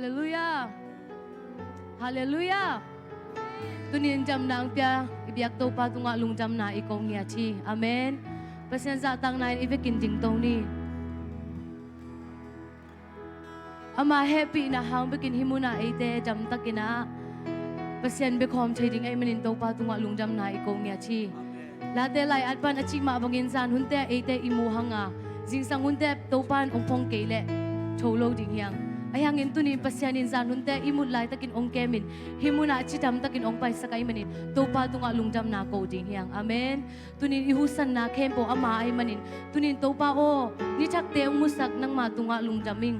Hallelujah. Hallelujah. Tunin jam nang pia ibiak to pa tunga lungdam na ikaw niya chi. Amen. Pasyan sa tang na ibekin ding to ni. Ama happy na hang bekin himuna ite jam takina. Pasyan bekom chading ay manin to pa tunga lungdam na ikaw niya chi. Late lai at pan achik ma bangin san hunte ite imuhanga. Jing sang hunte topan ongpong keile. Cholo ding yang. Ayang intuni pasyanin san hunte imut lai takin ong kemin. Himuna chitam takin ong pai sakay manin. Topa tunga lungdam na ko ding yang. Amen. Tunin ihusan na kempo ama ay manin. Tunin topa o ni chakte ong musak nang matunga lungdaming.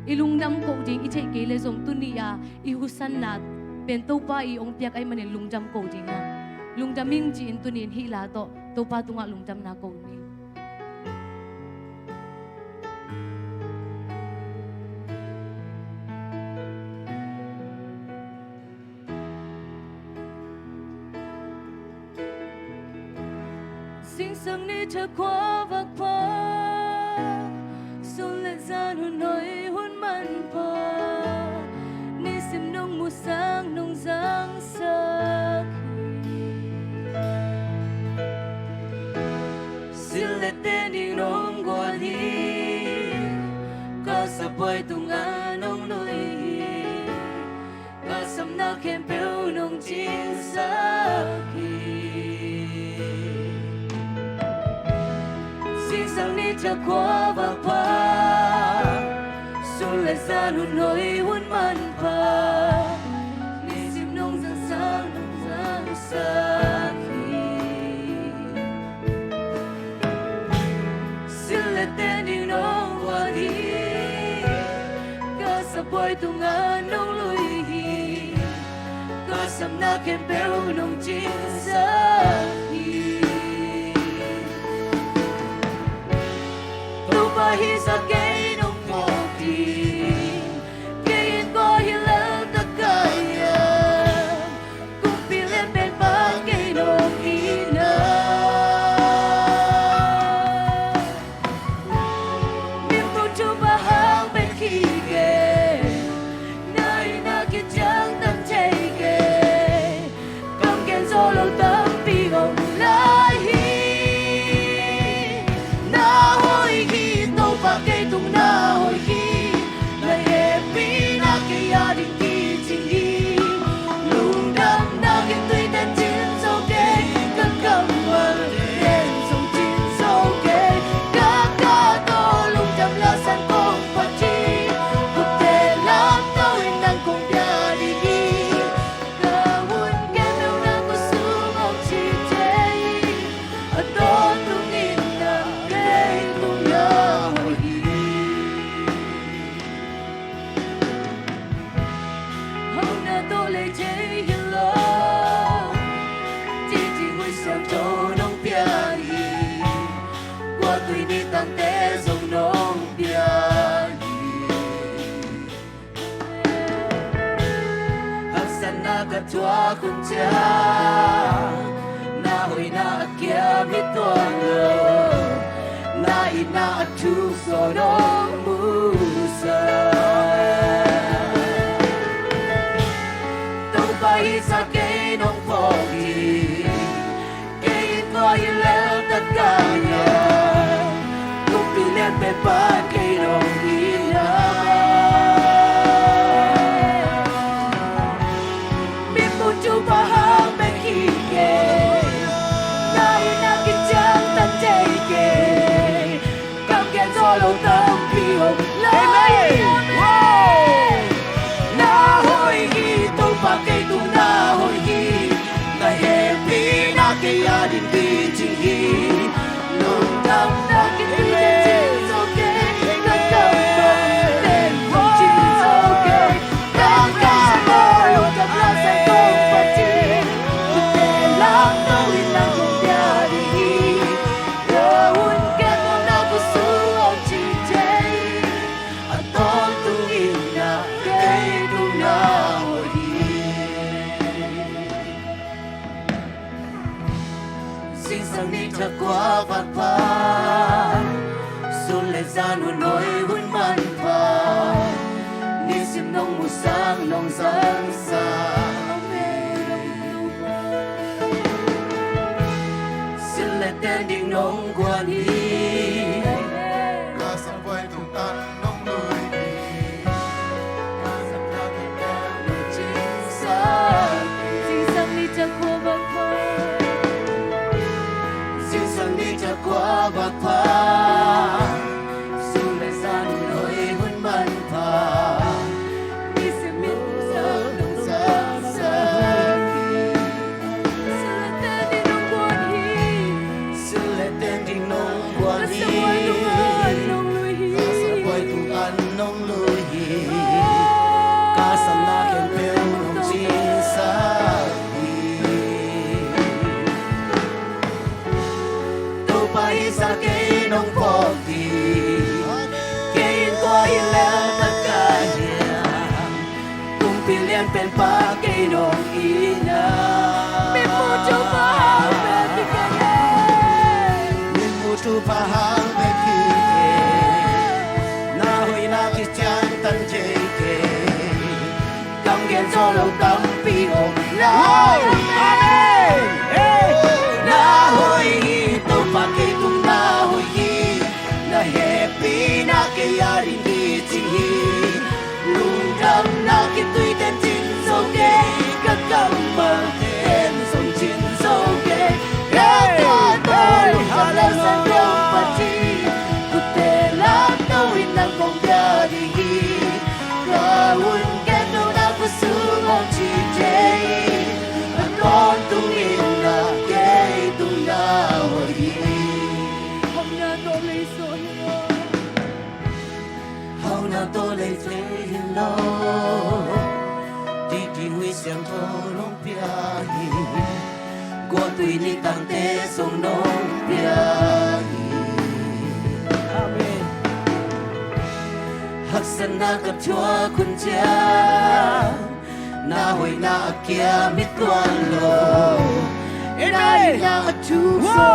Ilungdam ko ding ichay keile zong tunia ihusan na pen topa i ong piak ay manin lungdam ko ding yang. Lungdaming ji intunin hila to topa tunga lungdam na ko ni. Sing sang ni cha qua vạc pa Xuân lệ gian hôn nói hôn mặn pa Ni sim nong mùa sáng nong giang sắc Xin lệ tên đi nong qua đi Ca sa bơi tung á nong nuôi Ca sam na khem bèo nong chín sắc Sang ni cha qua và pa Xuân lại ra nụ nỗi hôn man pa Ni sim nong giang sa Xin lại tên đi nong qua đi Ca sa bơi tung á nong lui Ca sam na khem bèo nong chín sa Hi sa kay nung pogi Kayin ko hilang takaya Kung pilit ben pa kay nung ina Minto chupa hang ben kige Na inakit jang tam chayge Kam ken solo tam pigong lahi Bakit tung na hồi khi lại happy na kaya din kitingi Lungdam nakin tuy tên chín sâu kê Cất cầm vần tên sông chín sâu kê Các ca tô lungdam la san kong phát chi Thực tế lắm tao hình năng cùng bia đi ghi Cả hôn kê mèo na có xuống ông chi chế Ở đó tung in na kê tung na Tua kun cha na hoi na kia mi tua lo na ina tu so no musa tu pai sa ke nong pogi ke ko ile ta ka ya tu pi le pe pa ke nong ina Lâu tâm khi hồng lấy Na hồi ghi tôi bà cây tu na hồi ghi Na happy na cây gia đình vì trình ghi Lùng tâm na cây tuy tên chín sâu kê Cất cầm vần tên không chín sâu kê Các ca mơ lùng tâm la sai công và chi Thực tế lắm tao hình năng cùng gia đình Đỡ hôn kê mong na của sư Cha qua vạc pa Xuân lệ ra nụ nỗi hôn man pa Ni sim nong mùa nong quan hi ca sắp quay tung tan nong người ca sắp ra thật đẹp chính xác chính xác đi cho qua bạc phá xin sang đi cho qua bạc phá xuống lại xa nỗi huân man phá đi sẽ miễn giấc nông xa xa sẽ là tên đi nông quan hi sư lệ tên đi nong quan sẽ hi quay tung an nông lui hi ca sắp quay tung an nong lui hi ca sắp na khen phèo nong chính xác đâu bay xa cây nong phò thì cây qua hi leo tất cả nhà cùng phi liên bên pa cây nong y na mi mu chu pa về thì cái min mu chu pa hang pe ki na hoi na ki chan tan che ke cam gen cho lâu tâm pi hồng lai amen na hoi to pa ke tung na hoi na happy na ke yarin di chi Lungdam na ke tui ten chin so ke ka Kapmang ten song chin so ke ka to hala san rong pa chi ku te la to in lang kong ya di ka un ke to na ku su mong chi je an con tung in na ke tung na hoi hôm nay tôi lấy số hầu nào tôi lấy thế lo đi đi huy xem thô nông bia hi qua tùy ni tăng tế sông nông bia hi amen hắc sân na gặp chúa kun cha na hồi na kia mít quan lo Amen. Na chu so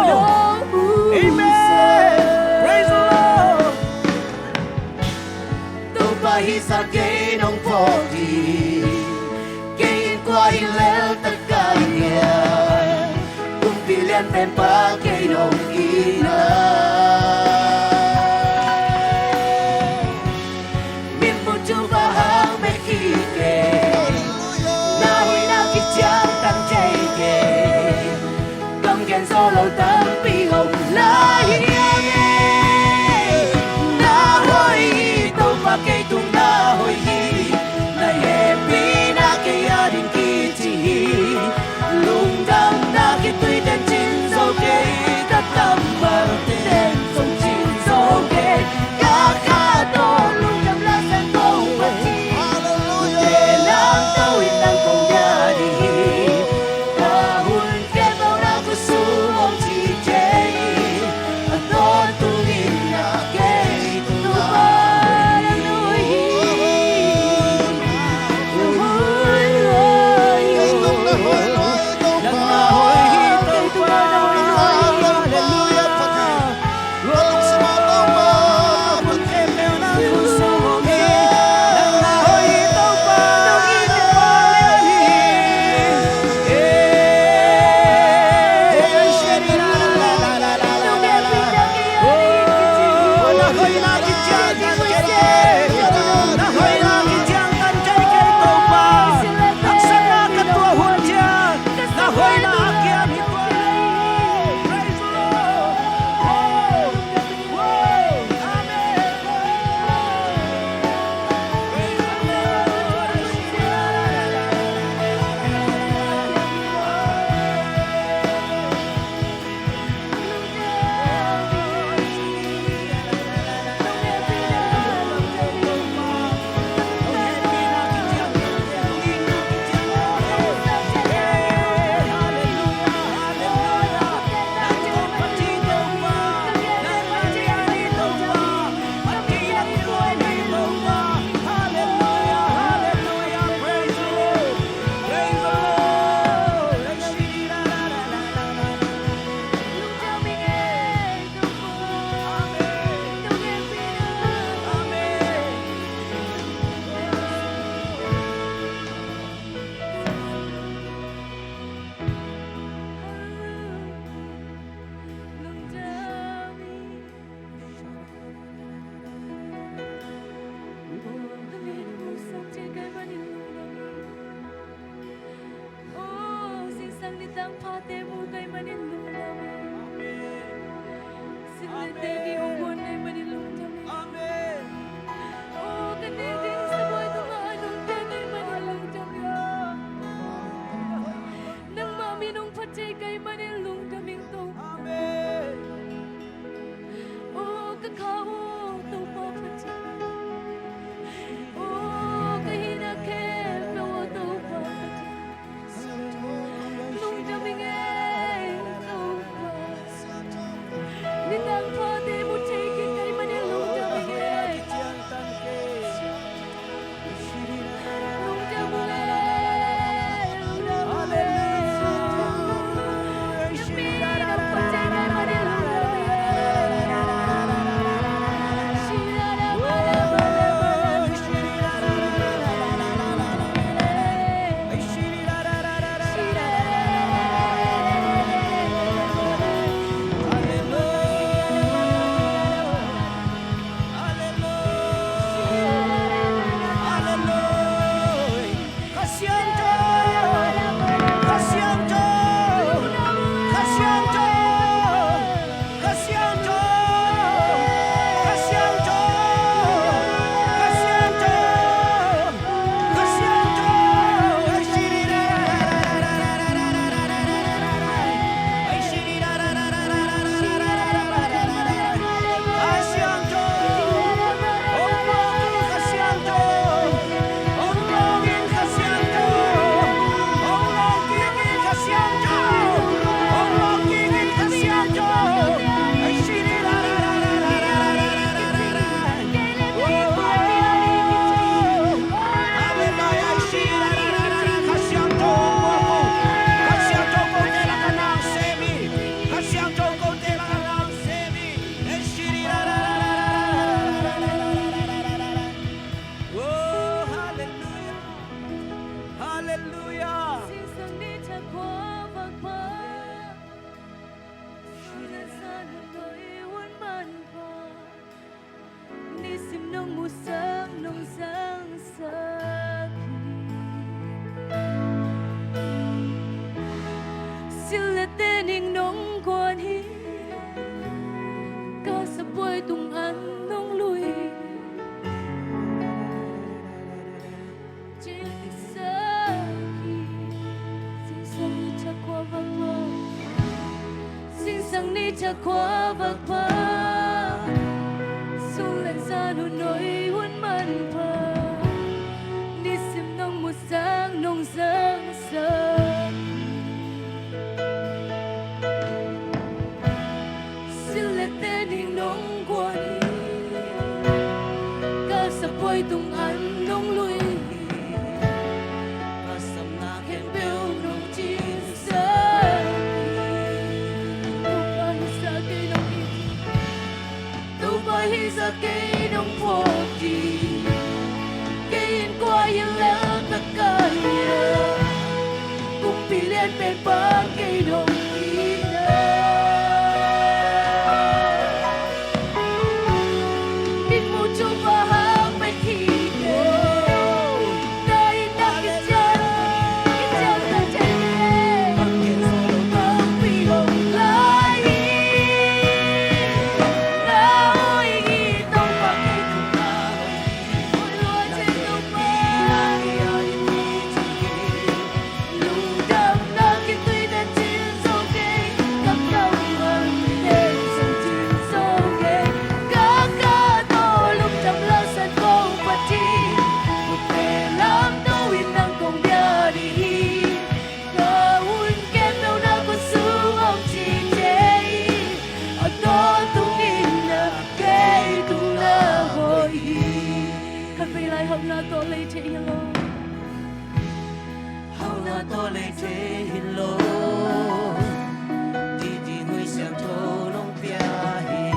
amen praise the Lord đâu ba hi sa cây nong phò thì cây qua hi leo tất cả nhà cùng phi liên bên pa cây nong y na min mu chu ba hang me khi ke na hoi na ki chang tan chay ke cam gen so lâu tâm pi hồng lai na hoi to pa cây tung na hoi na happy na ke yarin ki chi Lungdam na ke tui ten chin so ke ka Kapmang ten song chin so ke ka to Lungdam la san kong pa chi Cha qua vạc phá Sung lên ra nụ nỗi huấn mặn phá Đi xem nông một sáng nông sáng sáng Xin lệ tên hình nông qua đi Cả sa bôi tung ăn nông lùi Cả sầm na khen biểu nông chín sáng Hi sa cây nông phô kỳ cây yên qua yên lẽ tất cả nhà cùng bị liên bên ba cây nông kỳ in một chỗ và hàng bên khi đây đã cái chân ta chạy không bị hồng lại tôi lấy thế hình lô đi đi người xem thô nông bia hi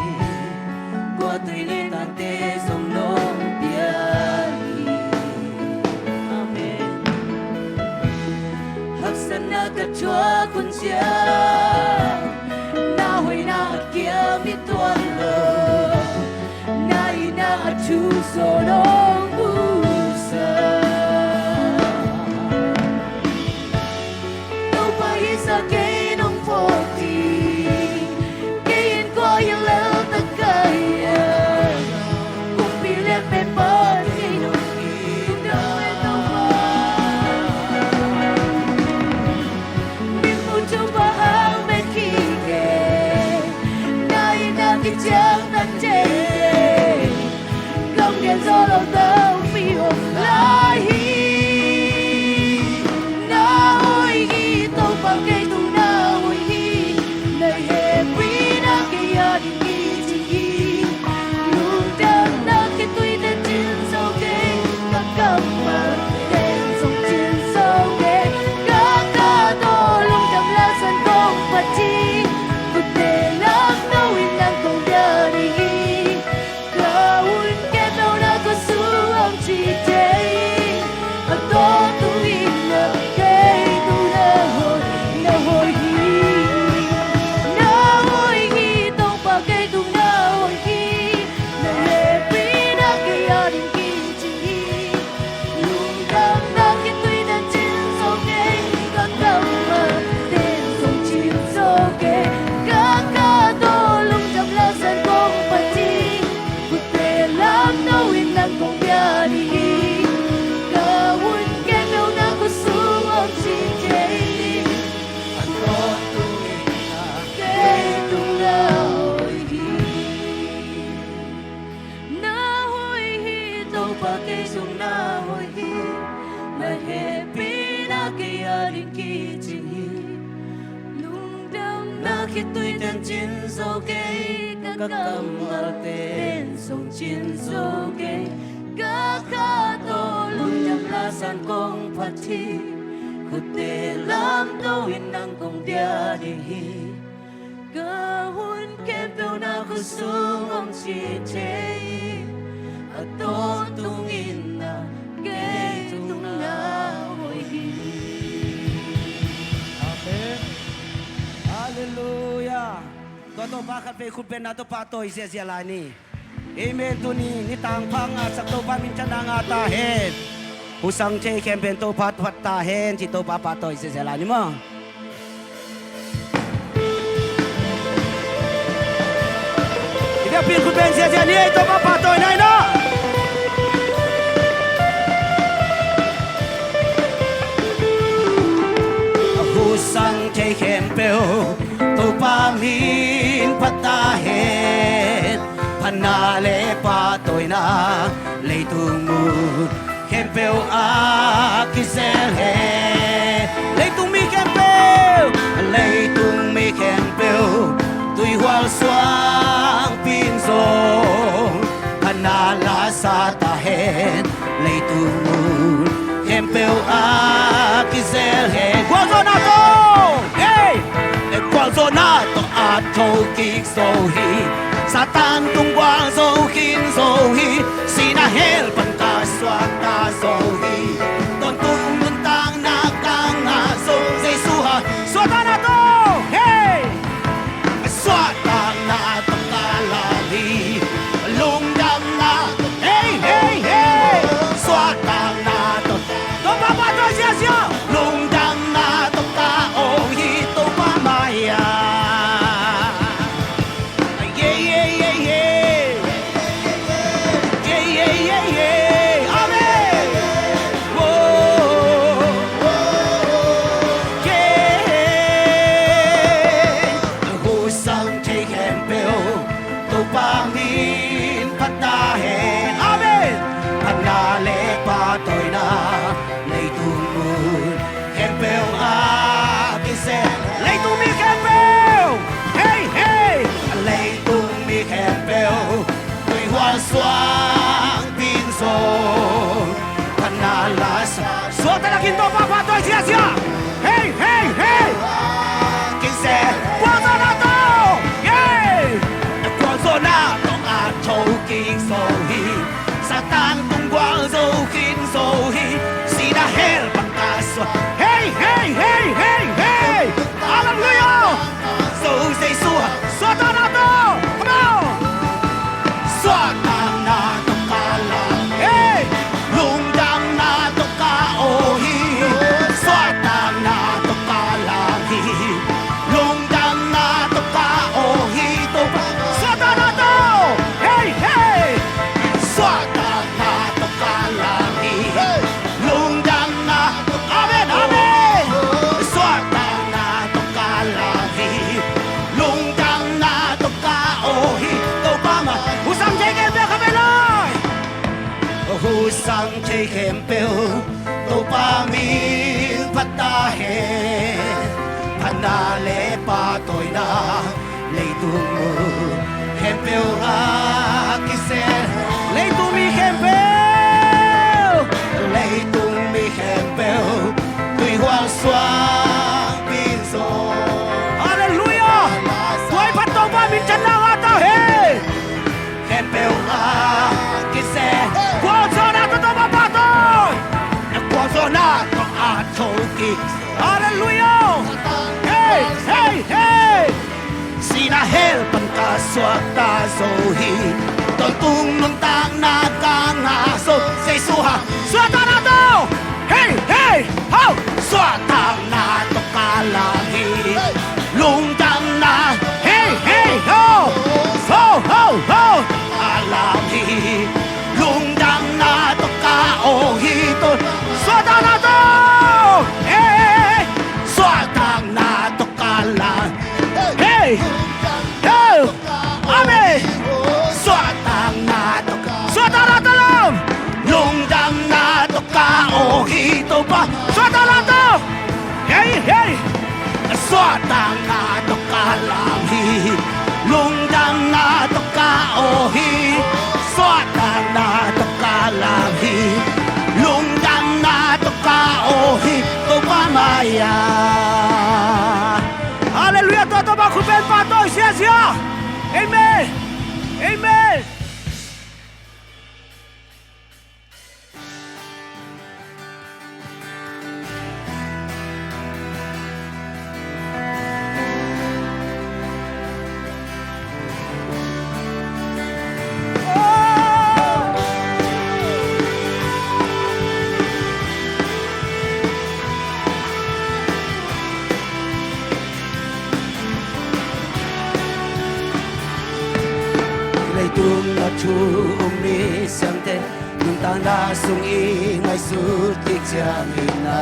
qua tùy lên tàn tê sông nông bia hi amen hấp dẫn na cất chúa quân chia na hồi na kia mi tuan lô na i na chu so nông bu sa sa cây nông phô kỳ cây yên qua yên lẽ tất cả cùng bị liên bên bờ cây nông kỳ đâu em đâu mình muốn chung vào hàng bên khi kề nay đang cái trang đang chạy không điện do lâu tới tung na hoi hi na happy na kia din ki ching hi Lungdam na khi tui ten chin so ke ka kam al ten song chin so ke ka ka to Lungdam la san kong phat thi khu te lam to in nang kong dia di hi ka hun kem pe na khu sung om chi che a to tung in na ke tung na hoi hi Amen. Hallelujah. Toto bakit pe khutben na to patoy sia sia lani. Amen to ni tang phang at sak to pa min chan nga ta hen. Husang che campaign to pat pat ta hen chi to pa patoy sia sia lani mo. Ida pin khutben sia sia ni to pa patoy nai no. Husang che campaign to pa min pat ta hen. Panale patoy na lay tumu kempeo a kisel he lay tung mi kempeo tui hual suang pin song panala sa ta hen lay tumu kempeo a kisel he guazo na to hey guazo na to a to kik so hi Satan tung quang dâu khin dâu hi Sina hel pan ka swat ta dâu hi Ton tung nun tang na kang na dâu Giêsu ha swat ta na to hey swat ta na to ka la hi Lungdam na hey hey hey swat ta na to pa pa to sia sia Lungdam na to ka o hi to pa maya Suang pin song Panalas Suota na kinto papatoy siya siya Hey, hey, hey Kinse Puwaso na to Yay Puwaso na tong atong king sohi Sa tang tung guang so kin sohi Sina hel pagkaswa Hey, hey, hey, hey, hey Hallelujah So say suha Suota na to Come on Suota Husang che kempeo to pa min patahe panale patoy na lay tumu kempeo a kisel lay tumi kempeo lay tumi kempeo tui huang suang pinso Hallelujah tuay patong pa min chan lang ata he kempeo a kisel Sonato atoki Hallelujah Hey hey hey Sina hel pan ka swak ta sohi Ton tung nun tang na kang aso Say suha Swata na to Hey hey How Swata na to kalagi Lungdam na Hey hey ho Ho ho ho Alagi Lungdam na to ka ohito Swata na to! Hey! Swata na to kalan! Hey! Hey! Amen! Swata na to! Swata na to lang! Lungdam siya. Amen. Amen. Tung na chu mi sang te nung ta na sung i ngay su tik chang ina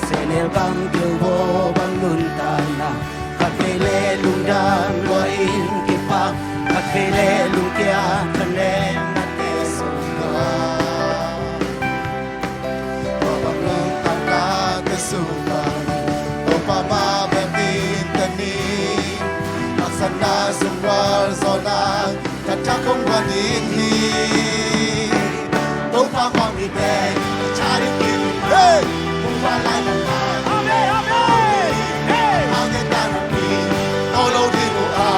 senel bang kêu bo bang nun ta na kat vele lungdam lo in kipak kat vele lung kia kanem na te sunga bo bang lung ta na te sunga o pa ma be tin ta ni sana sumwal zona kata không quan in hi tô pha quang mi be cha đi kim hey cùng qua lại một ngày amen amen hey mang đến ta một đi tô lâu đi ngủ à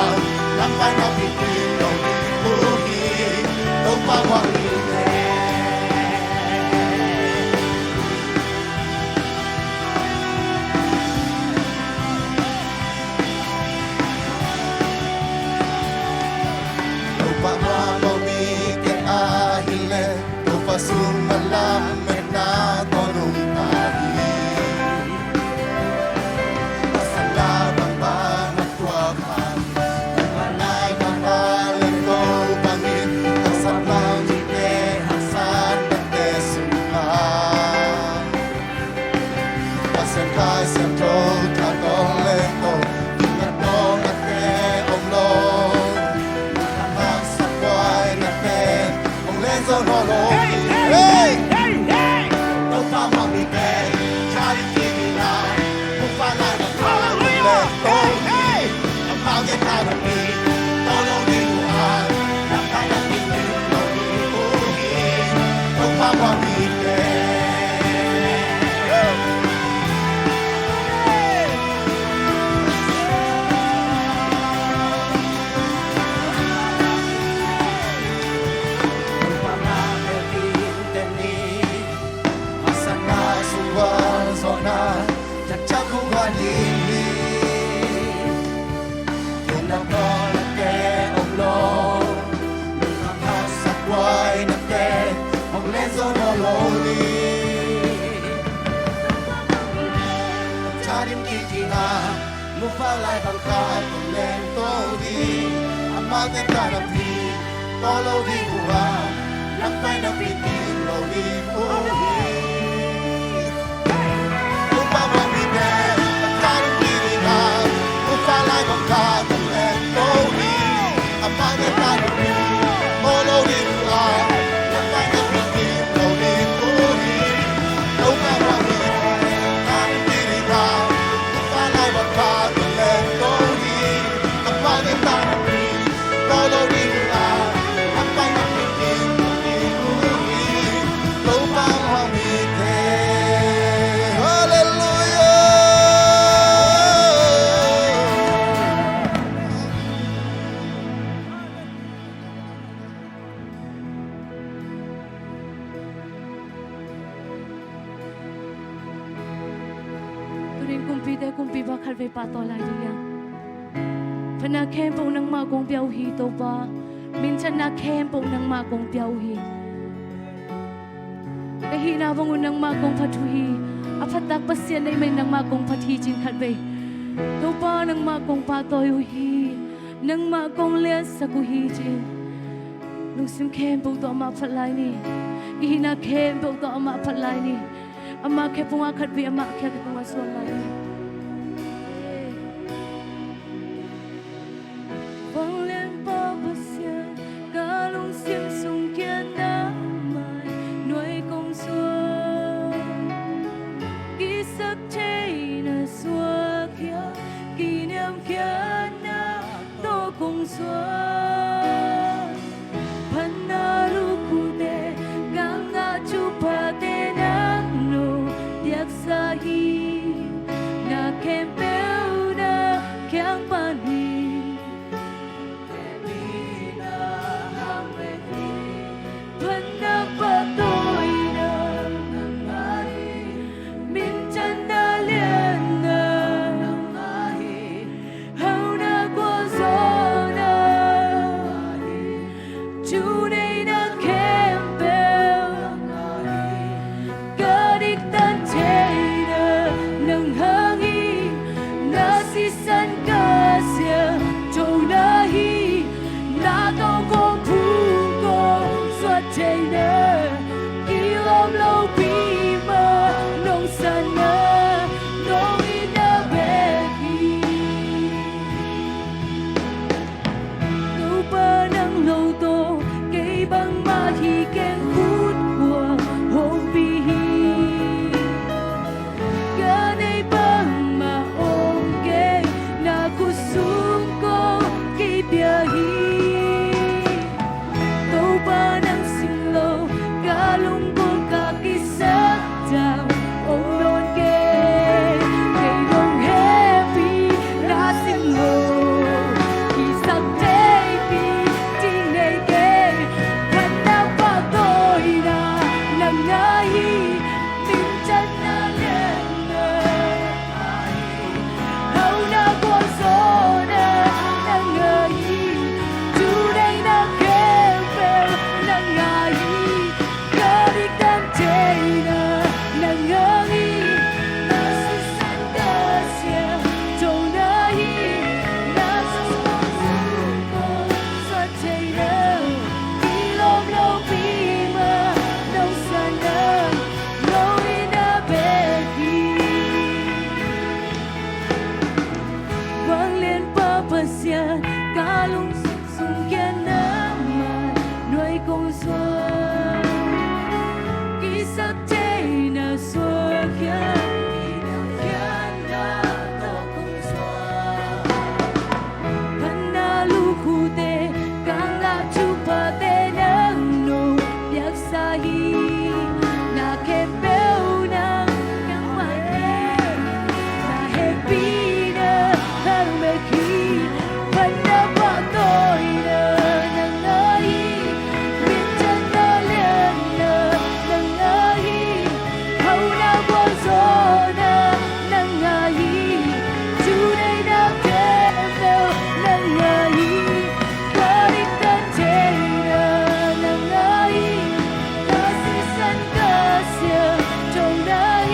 nắm vai nó bị kim đầu đi ngủ đi tô pha quang mi be sung malam mena tonung tadi asala bang tua kan malai malai ko bangin asala jite hasan te sunga asen kai sem to ta dong le to na dong na te om lo na sa kwai na te om le zo no lo hey hey hey no pa ma mi be chai ki ni na mu fa la na pa hallelujah hey hey am pa ge ta na mi to lo ni mu a na ka na mi ni lo ni o hi no pa ma mi be mu fa lai bang khai cùng lên tô đi mang tên ta làm gì to lâu đi qua lắm tay nắm bị tin lâu đi ô đi mu fa mang đi về ta làm gì đi ra mu fa lai bang khai cùng lên tô đi mang tên ta làm gì to lâu đi qua lắm tay nắm bị tin lâu đi ô đi đâu mà mang đi ta làm gì đi ra mu fa lai bang khai kumpi ba khalve pa to lai dia phana khem po nang ma kong piao hi to ba min chan na khem po nang ma kong piao hi ka hi na bangun nang ma kong phathu hi aphatak pasien nei mai nang ma kong phathi chin khalve to ba nang ma kong pa to hi nang ma kong le sa ku hi chin lung sim khem po to ma phalai ni hi na khem po to ma phalai ni ama khe punga khatbe ama khe ka punga so lai nơ kỳ lom lâu bi mơ nong san nơ nong in nơ bê kỳ đâu ba nang lâu tô cây băng ma hi keng hút của hồn bi ga này băng mà ôm keng na ku sung ko cây bia hi đâu ba nang sinh lâu ga lung buông cả kỳ sắc đào ôm đón keng cây đông happy na sinh lâu kỳ sắc day bi ting này keng thân đã bao tôi na nang ai tin chân na lên nơi hầu na con gió na nang ai chú đây na kêu bèo nang ai cơ đi tan chạy na nang ai na sự san cơ xiao châu na na sự sống con sa chạy na kỳ lom lâu bi mơ nong san na lâu na bê kỳ quang liên pa pasian ca lung sung kia nam mà nuôi công xuân kỳ sắc chạy na xuân kia na to công xuân thân na lu khu tê càng la chu pa tê nang nô biak sa hi na ke beo na càng mai na happy na hang me khi thân na ba tôi na nang ai biết chân na liền na nang ai hầu na qua gió na nang ai chú đây na kêu bèo nang ai có đi tan chạy na nang ai ta sẽ săn ca xiao trong đây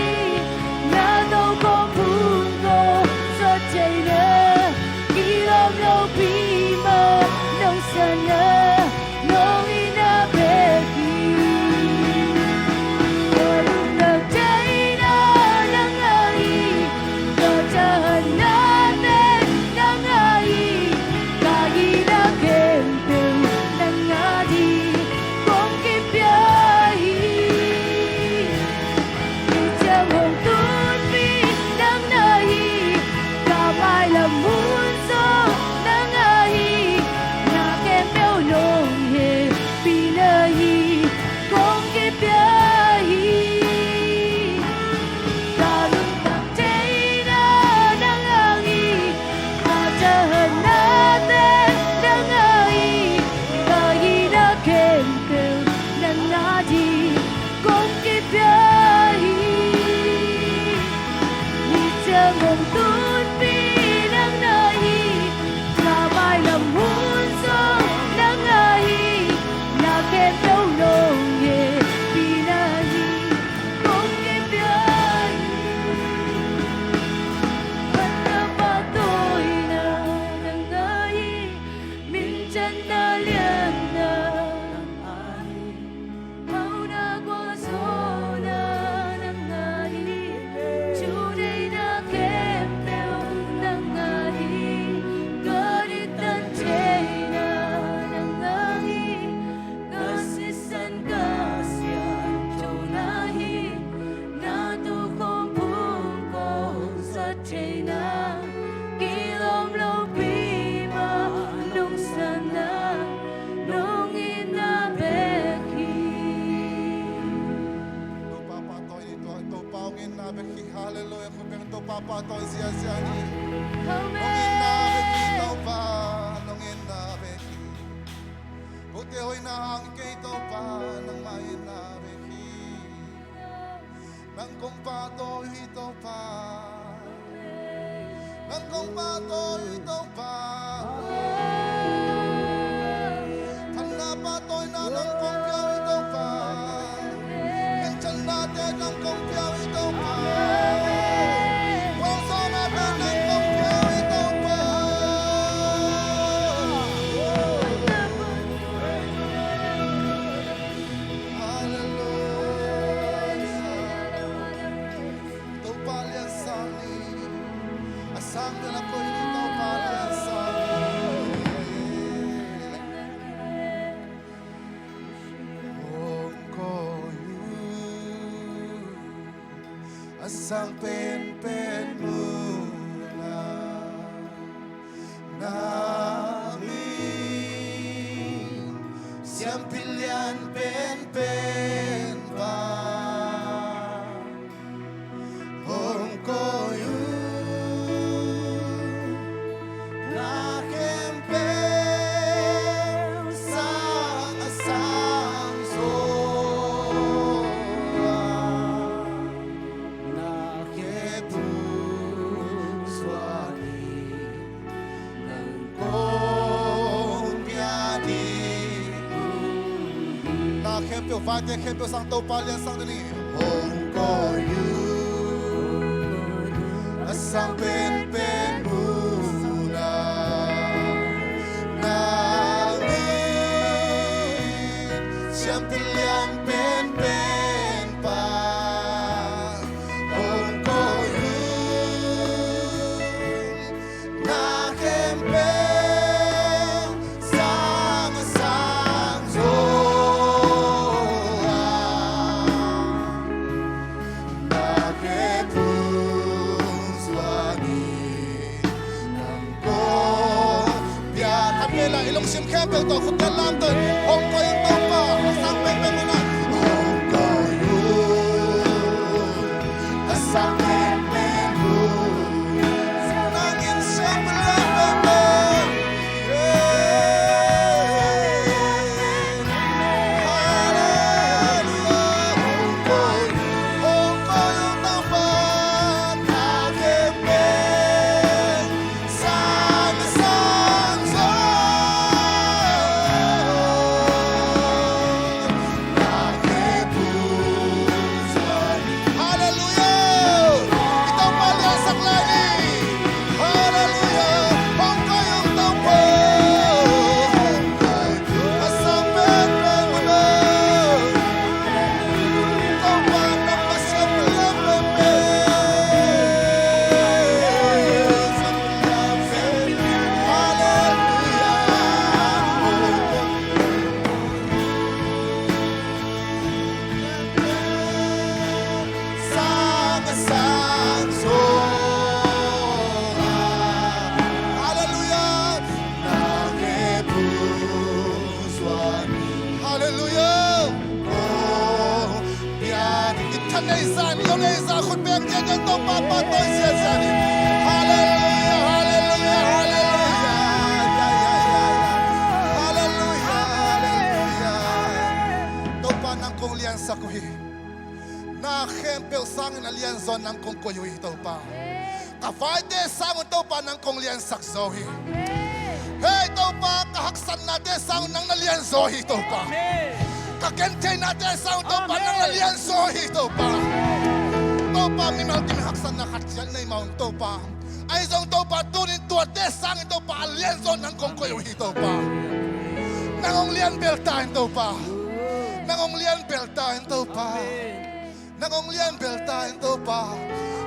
na đâu có buồn cô gió chạy na kỳ lom lâu bi mơ nong san na nong in na bê kỳ có lúc nào chạy na nang ai có cha hận na tên nang ai cả gì đã kêu bèo nang ai con kim bia đi trong hồng tuôn bi nang ai cả mai là muốn gió nang ai na kem béo nồng hề bi nơi con kim bia cả lúc tạm chạy na nang ai cha hận na tên nang ai cả gì đã kêu bèo nang ai con kim bia đi trong hồng tuôn bi nang ai cả mai là muốn gió nang ai na kem béo nồng hề bi nơi con kim bia vẫn đã ba tôi na nang ai mình chân na liền na hầu na qua gió na nang ai chú đây na kem béo nang ai có đi tan chạy na nang ai có sẽ săn ca xiao châu na tu không buông cô sa chạy na kỳ lom lâu bi mơ nong san na nong in na bê kỳ Ito papatoy dito. Ito paungin na beki. Hallelujah. Kung ito papatoy siya ni. Nungin na beki ito pa. Nungin na beki. Buti ho'y naangke ito pa. Nang main na beki. Nang kumpatoy ito pa. Nang kumpatoy ito pa. Tanapatoy na nang kumpyaw ito pa. Minsan natin ang kumpyaw ito pa. Puso natin ang kumpyaw ito pa. asang pen mula namin siyang pilihan pen pa hong koyu na kempe sang asang soa na kepuswani ng pongpiani na kempe vate kempe sang tau palian sang dini hong koyu asang pen muna namin siyang pilihan pen pa hong koyu na kempe sang asang soa na kepuswani ng kopyan kapela ilong sim kepel to kutel lanton hong koyu topa asang pen mo na hong koyu asang pen mo nangin siyang pilihan na kempel sang na lian zon ng kong koyo ito pa. Kafayde sang ito pa ng kong lian sakzohi. Hey, ito pa kahaksan natin sang ng nalian zohi ito pa. Kakentay natin sang ito pa ng nalian zohi ito pa. Ito pa minalti haksan na katyan na imaw ito pa. Ay zong ito pa tunin tuwate sang ito pa alian zon ng kong koyo ito pa. Nangong lian belta ito pa. Nangong lian belta ito pa. Nangong lian belta ito pa.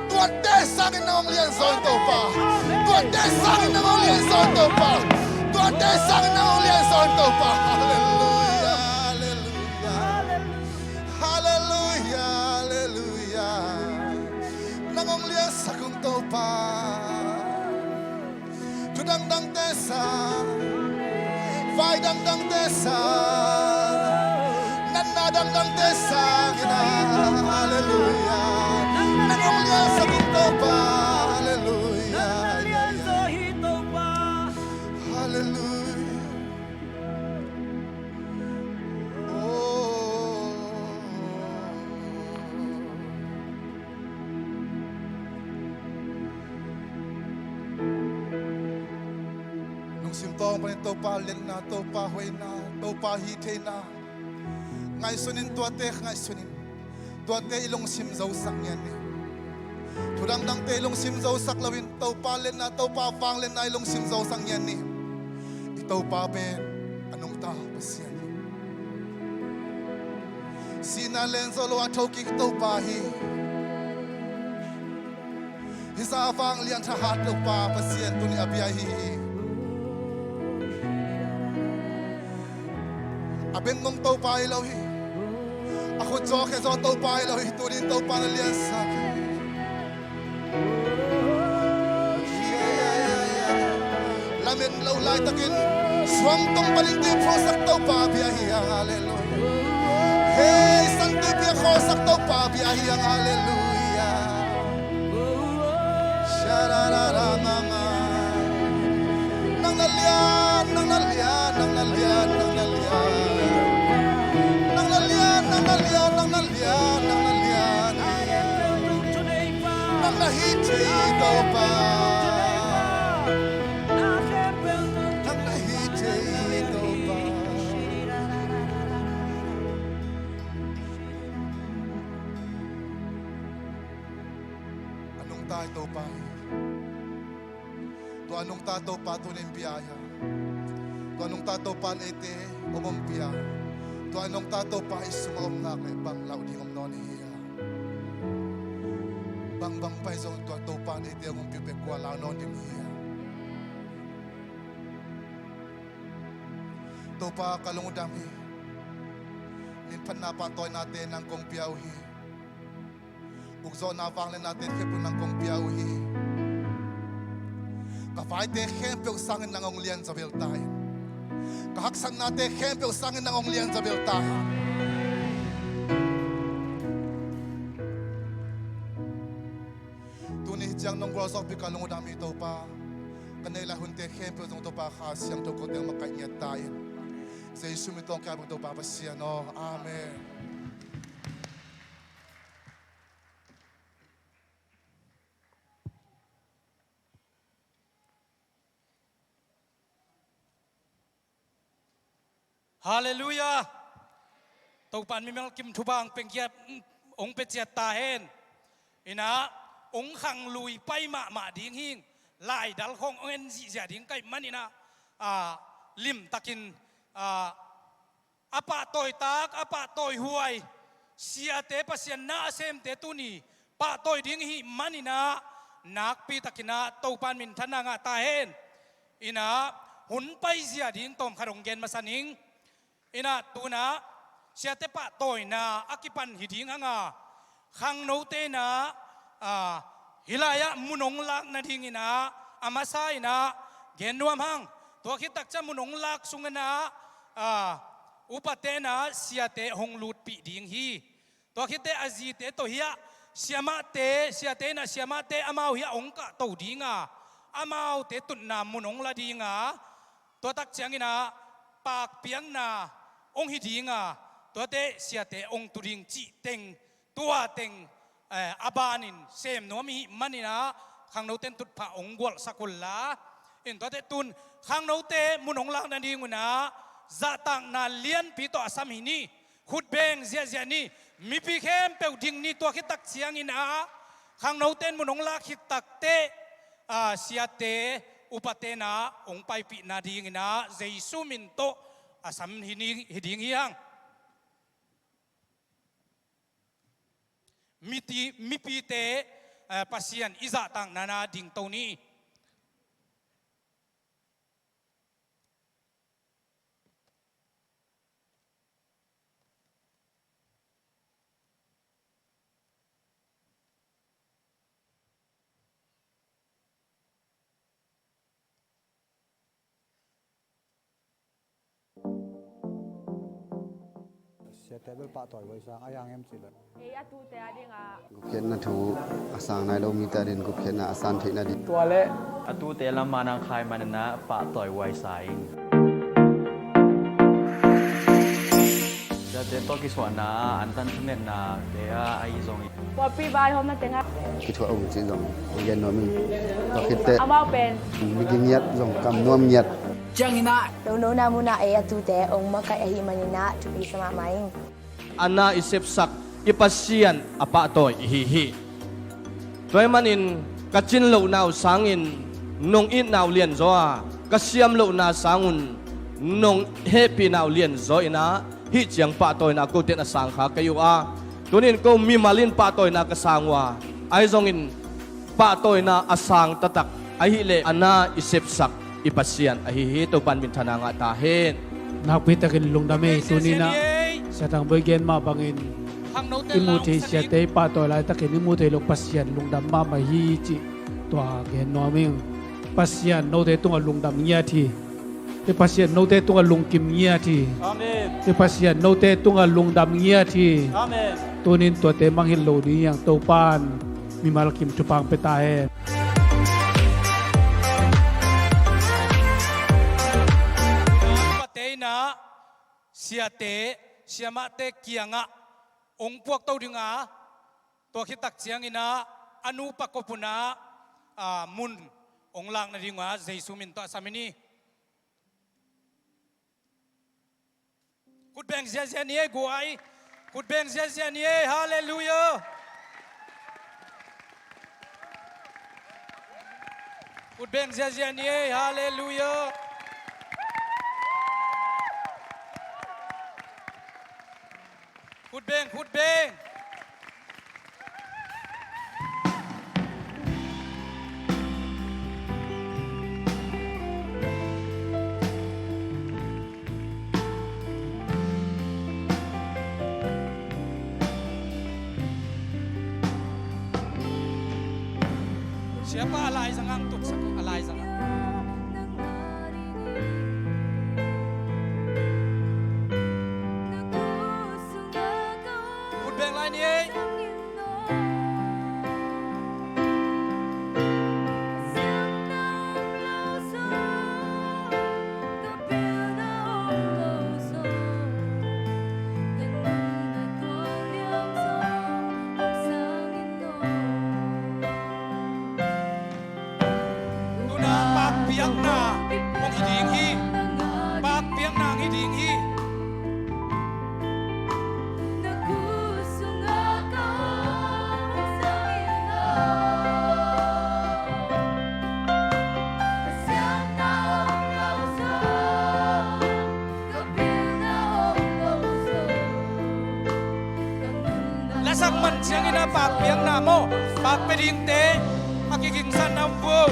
Tuwate sang nangong lian zon ito pa. Tuwate sang nangong lian zon ito pa. Tuwate sang nangong lian zon ito pa. Hallelujah, hallelujah. Hallelujah, hallelujah. Nangong lian sakong ito pa. Tudang dang tesa. Vai dang dang tesa. Nanadang dang tesa. Hallelujah. Nangulya sa ginto pa. Hallelujah. Hallelujah. Oh. Nung simtong pa nito pa len na to pa hoy na to pa hite na. Ngay sunin tuate ngay sunin. Tuate ilong simzaw sang yan eh. Tudang dang te ilong simzaw sak lawin tau pa len na tau pa fang len na ilong simzaw sang yan eh. Itaw pa ben anong ta pasyan. Sina len solo atau ki tau pa hi. Hisa fang lian tahat tau pa pasyan tuni abiyahi. Abeng mong tau pa ilaw hi. Ako joke zo tau pa ilaw hi tunin tau pa na lian sak. amen lâu lai takin suang tong paling di pro sak tau pa biahiyang hallelujah hey santi bia kho sak tau pa biahiyang hallelujah shararara mama nang nalian nang nalian nang nalian nang nalian nang nalian nang nalian nang nalian nang nalian nang nahiti tau pa tayo pa to anong tato pa to ning biyaya to anong tato pa ite umumpia to anong tato pa isumom na kay bang laudi ngom non hiya bang pa isong to tato pa ite umumpi kwa la non din hiya to pa kalungdam hi min panapa toy natin ang kong piyawi bukso na vanglen natin hipon ng kong piyawi kafay te hempe usangin ng ong lian sa biltayan kahaksan natin hempe usangin ng ong lian sa biltayan tunih jang nong grosok pikalungo dami ito pa kanila hunte hempe usang ito pa kasyang tukot ng makainyat tayo sa isumitong kaya ito pa pasya no amen. Hallelujah. Taupan mimel kim thubang pengkiat ong peciat tahen. Ina ong hang lui pai ma ding hing lai dal khong en ji ja ding kai manina lim takin apa toy tak apa toy huai siate pasien na sem te tuni pa toy ding hi manina nak pi takina taupan min thananga tahen. Ina hun pai zia ding tom kharong gen masaning ina tuna siate pa toy na akipan hiding anga khang note na hilaya munong lak na ding ina amasa ina genwam hang to khitak cha munong lak sungana upate na siate honglut pi ding hi to khite azite to hiya siate na siamate amau hiya ongka to dinga amau te tunna munong la dinga to tak changina pak piang na ong hidinga tote siate ong turing chi teng tua teng abanin sem nomi manina khang no ten tut pha ong gol sakulla in tote tun khang no te munong lang na dinguna zatang na lian pi to asam hini khut beng zia ni mi pi khem pe ding ni to khitak chiang ina khang no ten munong la khitak te siate upatena ong pai pi na dingina jesu min to asam hiding hiyang mipite pasien iza tang nana ding toni table pak toy wai sang ayang em sila tu te ading ken na thu asang nai lo mi ta din ku ken na asan the na di ตัวเละ atu te la manang khai manana pa toy wai sai ja te to ki swana antan thnen na te ai zong pop pi bai hom na tenga ki thu ong chi jong yen no mi to khit te amao pen mi gi nyat jong kam nom nyat no na muna tu te ong makai ahi manina tu pi sama maing ana isep sak ipasian apa toy hi toy manin kachin lo naw sangin nong in naw lian zo kasiam lo na sangun nong happy naw lian zo ina hi chiang pa toy na ko ten asang kha kayu tunin ko mi malin pa toy na kasangwa ai zong in pa toy na asang tatak ai le ana isep sak ipasian hi to pan min thana nga ta hen nakpitakin lungdame tunina sa tang bagian ma bangin imuti siya te pa to lai takin imuti lok pasyan lungdam ma mahi chi to gen noming pasien no te tunga lungdam nya thi te pasien no te tunga lungkim nya thi Amen. te pasien no te tunga lungdam nya thi Amen. tunin to te manghil lo di yang to pan mi malkim chupang petahe Patay na siya te siya mate kianga ong puak tau dinga to khitak chiang ina anu pakopuna mun ong lang na dinga Jesu min to asamini kut beng zia nie guai kut beng zia nie hallelujah kut beng zia nie hallelujah kut beng siapa alay sangang tut sa alay sangang kut beng lai nie tuna pakpiak na mong hiding hi pakpiak na ang hiding hi lasak man siyang ina pakpiak na mo pakpeding te akikingsan na po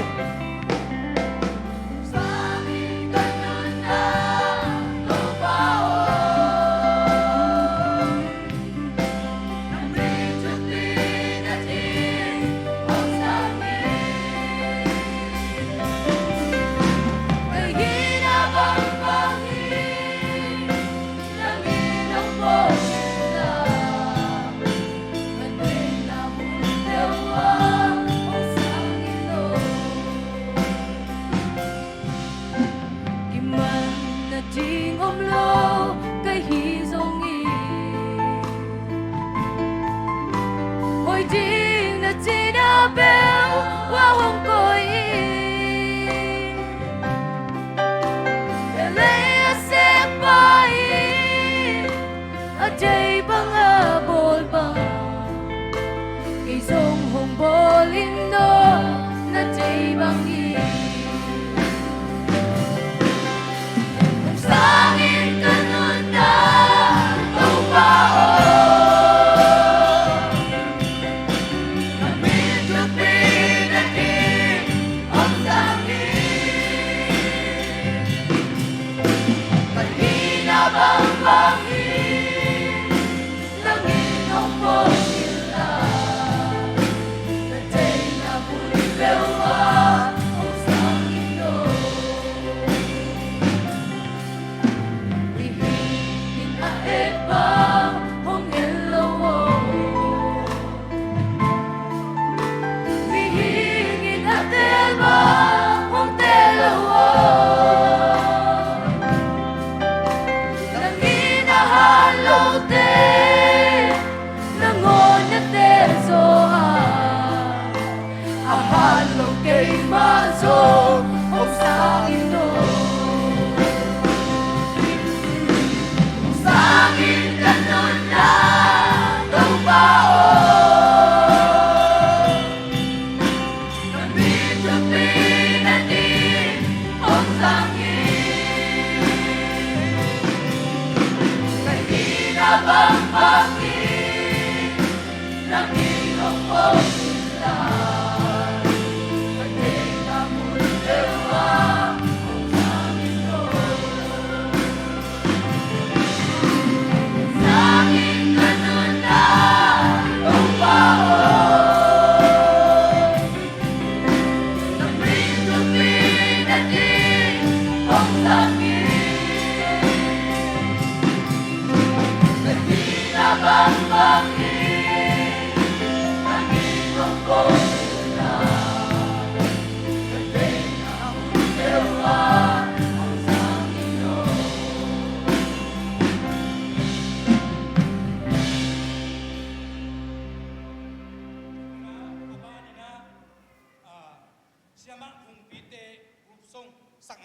to be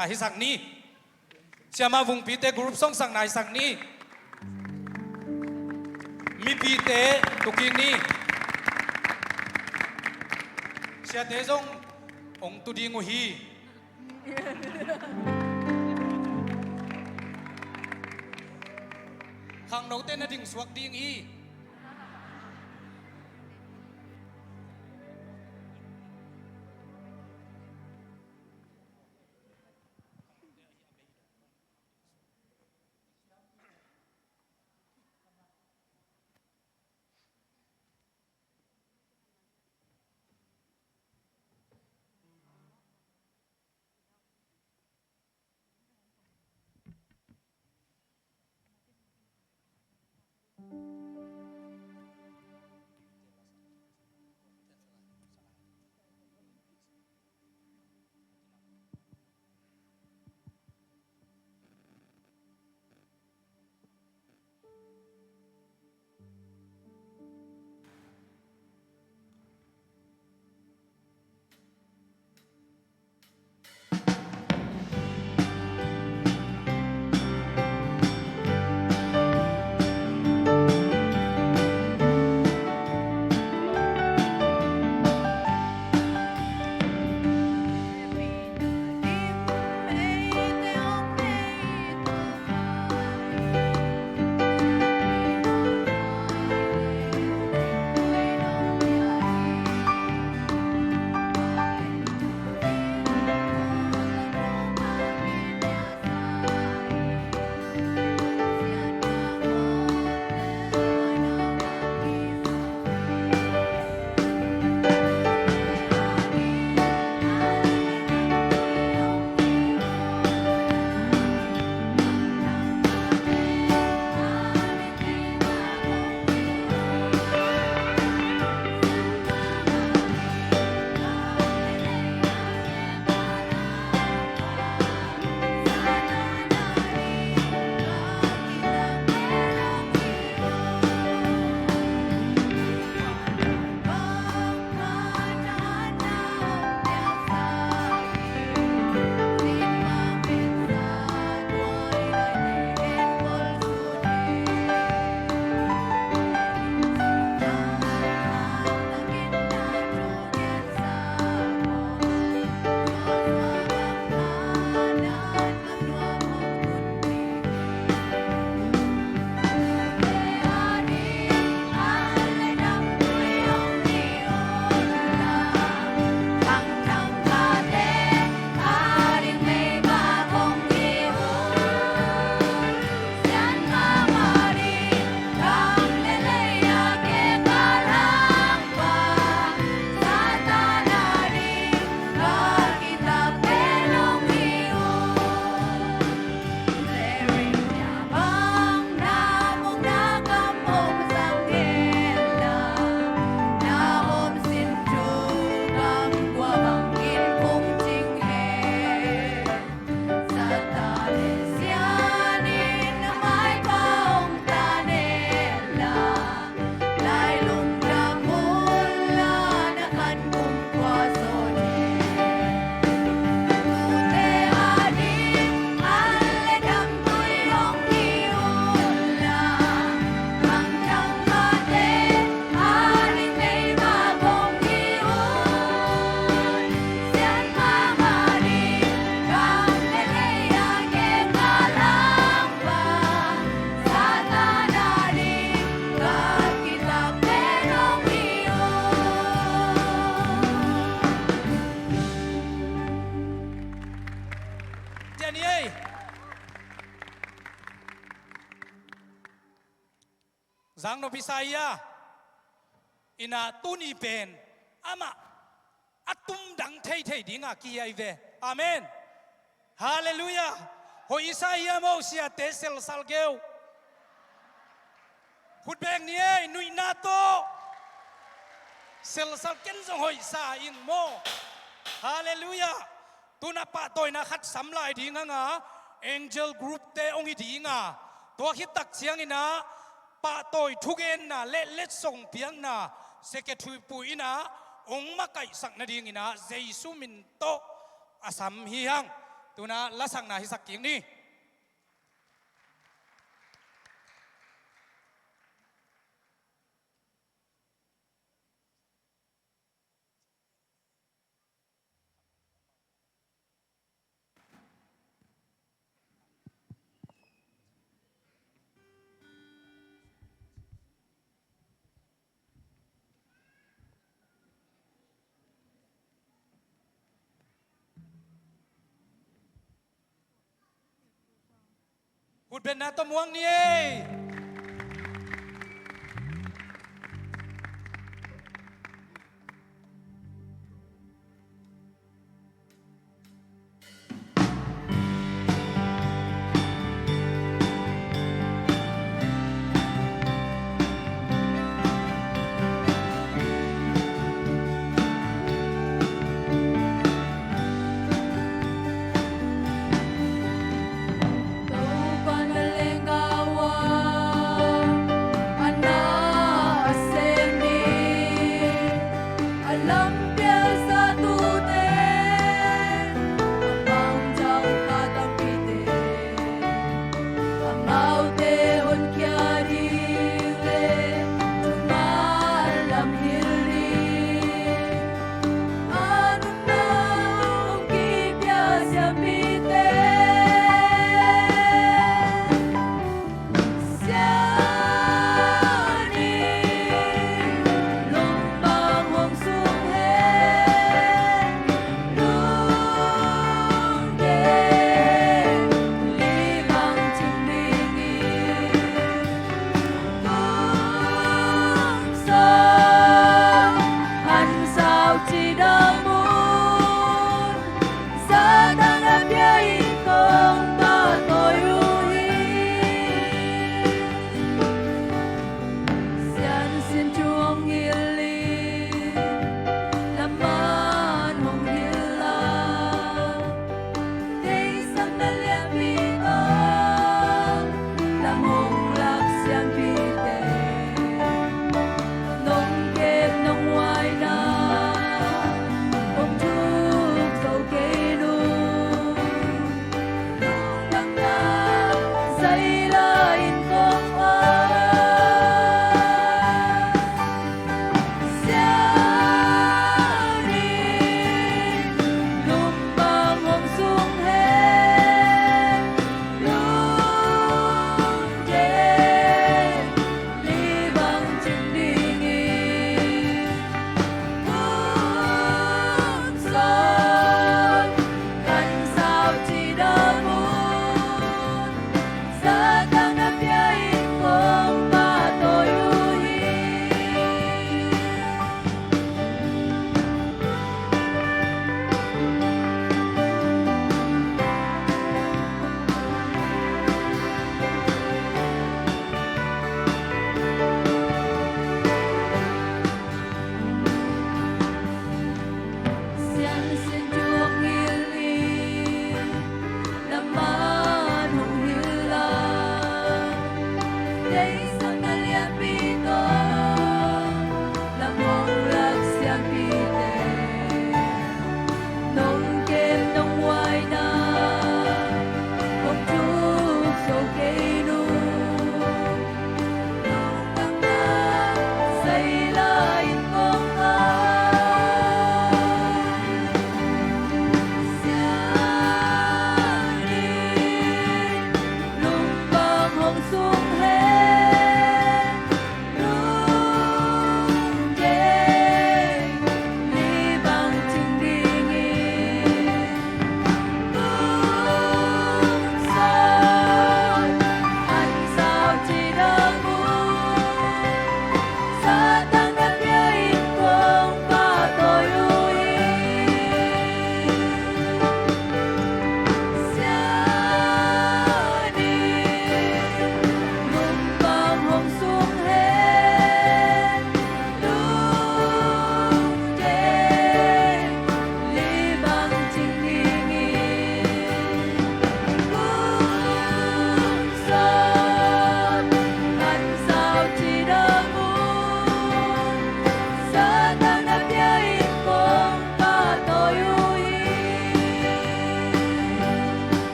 Hi sang ni siama vùng pite group song sang nai sang ni mi pite tuking ni sia te jong ong tu ding hi khang nấu tên là ding suak ding hi Zang no Bisaya ina tuni pen ama atum dang thei thei dinga ki ai ve amen hallelujah ho Isaiah mo sia te sel salgeu hút bèn nhé nuôi nato sel sal ken song hoi sa in mo hallelujah tu na pa toy na khat sam lai ding nga angel group te ong hi ding nga to hit tak chiang ina pa toy thugen na let song piang na secretary pu ina ong makai sak na ding ina jesu min to asam hi hang tu na lasang na hi sak king ni hút bên na to muang ni Tàu con lên cao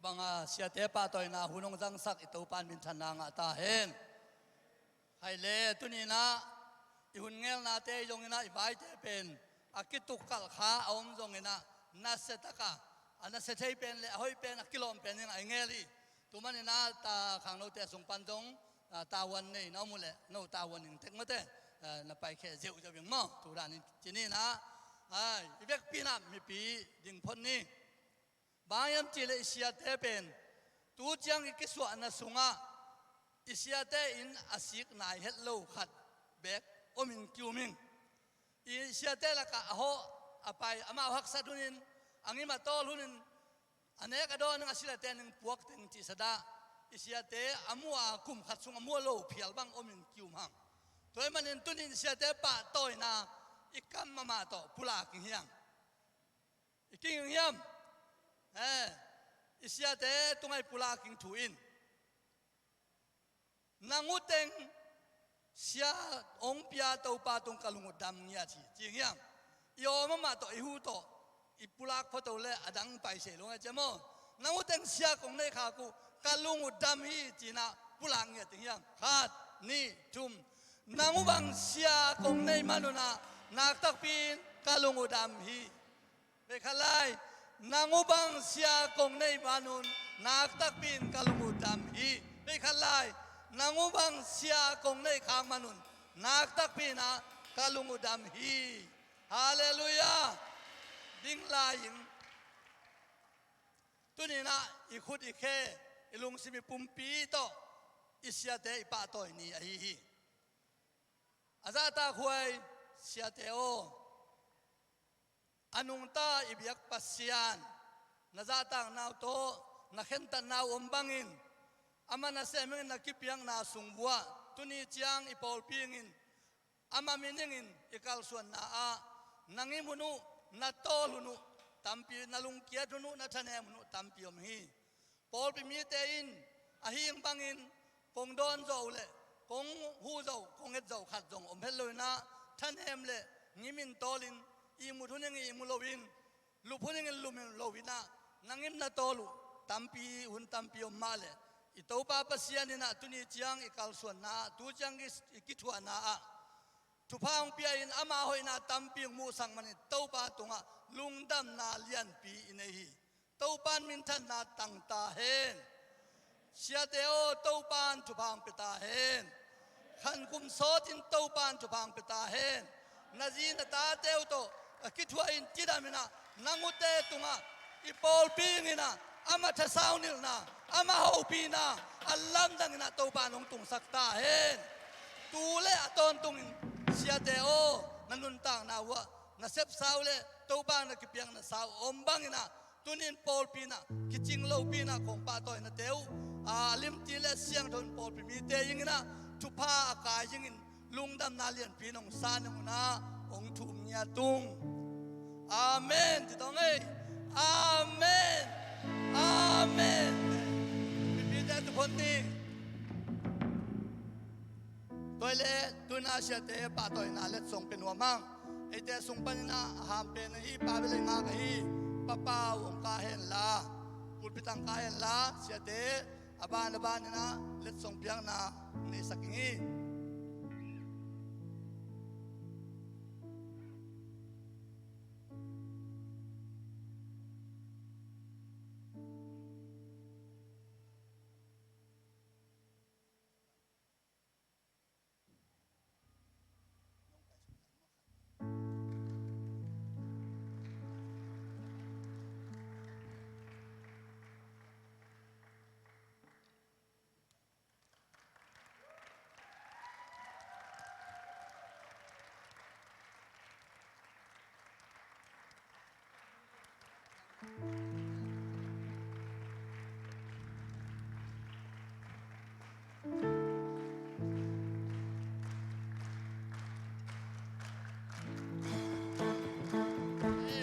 banga sia te pa toy na hunong jang sak ito pan min than na nga ta hen hai le tunina i hun ngel na te jong ina i bai te pen akituk kal kha om jong ina na se taka ana se thei pen le hoi pen a kilom pen ina i ngeli tuman ina ta khang no te sung pan jong ta wan nei no mu le no ta wan ning tek ma te na pai khe jeu ja bing mo tu ra ni chini na ai i bek pi na mi pi ding phon ni bayam chile isia te pen tu chang i kiswa na sunga isia te in asik nai het lo khat bek omin kyuming isia te la ka ho apai ama hak sadunin angima tol hunin anek adon ng asila te ning puak ting ti sada isia te amua kum khat sunga amua lo phial bang omin kyum hang toy manin tunin isia te pa toy na ikam mama to pula king hiang iking hiam isia te tungai pula king thuin nanguteng sia ong pia to pa tung kalungudam nya chi jingyam yo mama to ihu to ipulak photo le adang pai se lo chamo nanguteng sia kong nei kha ku kalungudam hi china pulang nya tingyam khat ni tum nangubang sia kong nei manuna nak tak pin kalungudam hi be khalai nangubang sia kong nei manun nak tak pin kalungudam hi be khalai nangubang sia kong nei khang manun nak tak pina kalungudam hi hallelujah ding laing tunina ikhut ikhe ilung simi pumpi to isya te ipa toy ni ai hi azata khuai sia te o anung ta ibyak pasian nazata naw to nakhenta naw ombangin amana semeng nakipiang na sungwa tuni chiang ipol pingin ama miningin ikal suan na a nangimunu na tolunu tampi nalungkia dunu na thanemunu tampi om hi pol pi mi te in ahing bangin kong don zo le kong hu zo kong et zo khat jong om helloina thanem le ngimin tolin i mudhuning i mulowin luphuning lumin lowina nangim na tolu tampi hun tampi om male ito pa pasian na tuni chiang ikal suan na tu chiang ikithua na a tupang pia in ama hoi na tampi mu sang mani to pa tunga lungdam na lian pi inehi to pan min than na tang ta hen sia te o to pan tupang pita hen khan kum sot in to pan tupang pita hen nazi na ta teu to kithua in tidamina nangute tunga ipol pingina ama tha saunil na ama hopi na alam dang na to pa nong tung sakta hen tule aton tung sia te o nanun tang na wa na sep saule to pa na kipiang na saw ombang ina tunin pol pina kiching lo pina kong pa toy na teu alim tile siang don pol pi mi te yingina tupa aka yingin lungdam na lian pinong sanong na ong thum nya tung amen titong ei amen amen bibida tu phonni toile tuna sia te pa toy na let song penwa mang e te sung panina ham pen hi pa bele nga ka hi papa wong ka hen la pulpitang ka hen la sia te aban na let song piang na ni sakingi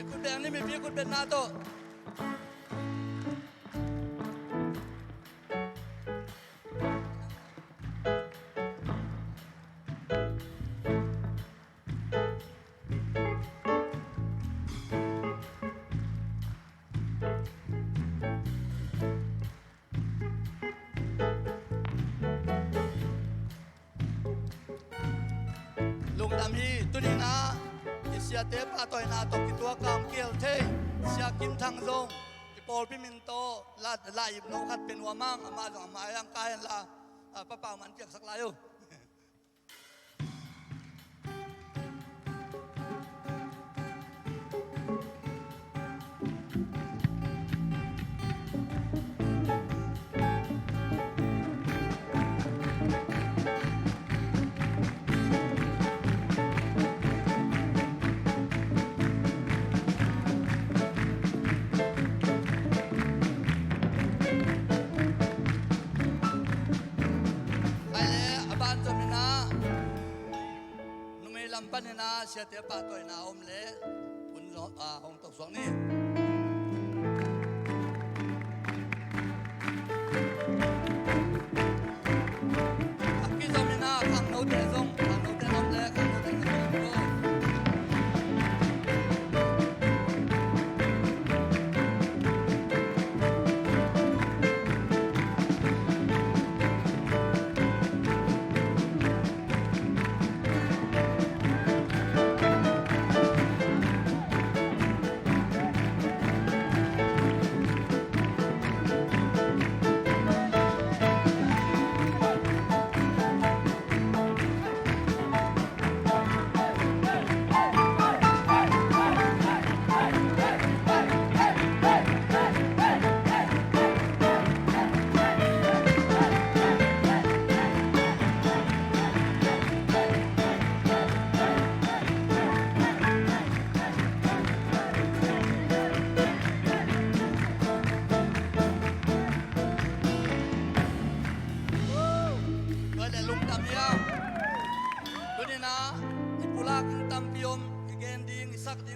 คุณแดงนี่มีพี่คุณเป็นนาโต งดำฮีตุนีนะอิเสียเตปาต่อยนาตกิตัวกามเกลเทเสียกิมทางซงอิปอลพิมินโตลาลายโนคัดเป็นหัวมังอามาจงอามายังกายละป้าเป่ามันเกียกสักลายอยู่ปันนาเสียเตปาตัวนาอมเล่คุณองตกสวงนี่กิจมินาขังโนเตซงขังโนเตนอมเล่ขังโนเตนอม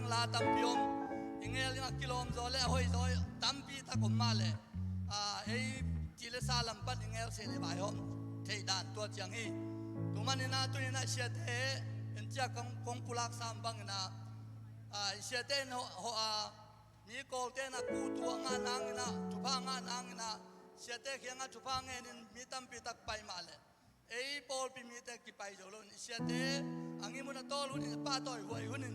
โลตัมพิมอิงเอลิงกิโลมโซเลหอยโซตัมปีตะกุมมาเลไอจิเลซาลัมปันอิงเอลเซเลบายฮอมเทดานตัวจังฮีตุมันนี่นะตุนี่นะเชียเตเอ็นจากกงปุลักสามบังนะเชียเตนหัวมีโกลเตนะกูตัวงานนางนะทุพางานนางนะเชียเตเขียงทุพางเงินมีตัมปีตักไปมาเลไอปอลปีมีแต่กี่ไปโจลุนเชียเตอังนี้มันโตลุนป้าต่อยหวยหุ่น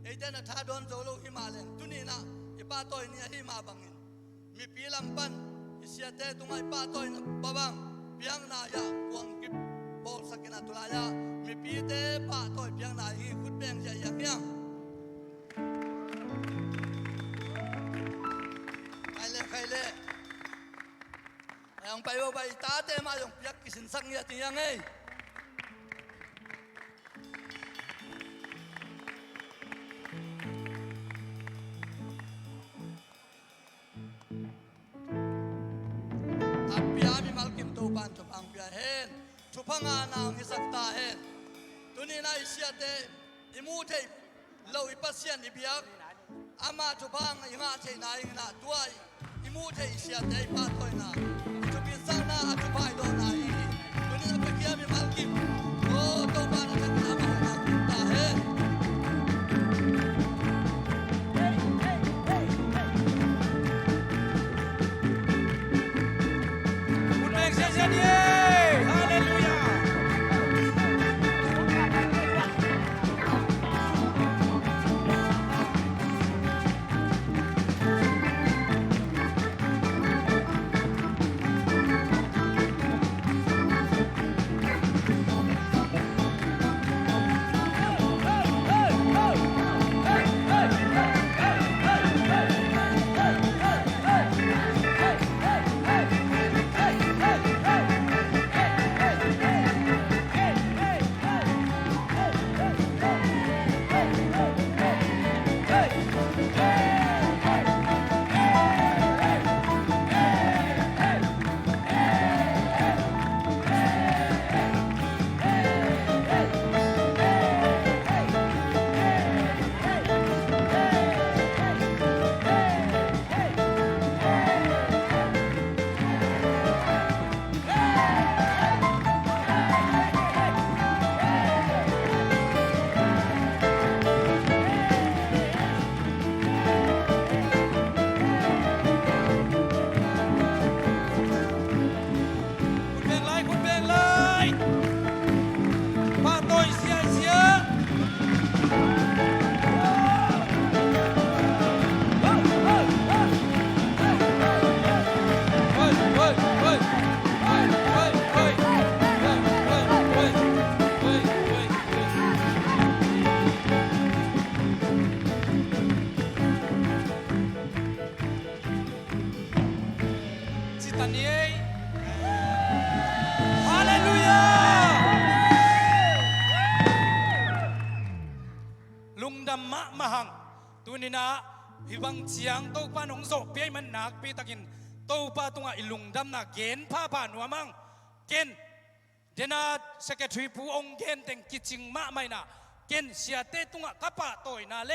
ไอ้เจ้าหน้าที่โดนโจโลหิมาเลนตุนีนะไอ้ป้าต่อยเนี่ยหิมาบังอินมีปีลำปันไอ้เสียเตะตรงไอ้ป้าต่อยนะบ้าบังเพียงนายะกวางกิบบอลสักนาตุลายะมีปีเตะป้าต่อยเพียงนายหิขุดเพียงใจยังยังใครเล่ยังไปว่าไปตาเตะมาอย่างเปียกกิสินสังเนี่ยที่ยังไงปันจุพังเปียเห็นจุพังงานางอิสักตาเห็นตัวนี้นายเสียเตอิมูเทเราอิปัสเซียนอิเบียกอามาจุพังอิงาเทนายนะตัวอิมูเทเสียเตปาตัวน่ะจุพิสังนาจุพายโดนายตัวนี้นับเกียมีมัลกิมโอ้ตัวบ้านจะกินอามาหนักตาเห็น จันนี้ฮาเลลูยาลุงดำมะมหังตุนินะฮิบังเจียงโตปานองโซเปียมันนักปีตะกินโตปาตุงะอิลุงดำนักเกณฑ์ผ้าผ่านหัวมังเกณฑ์เดนาเซกทรีผู้องเกณฑ์แต่งกิจิงมะไม่นะเกณฑ์เสียเตตุงะกะปะโตยนาเล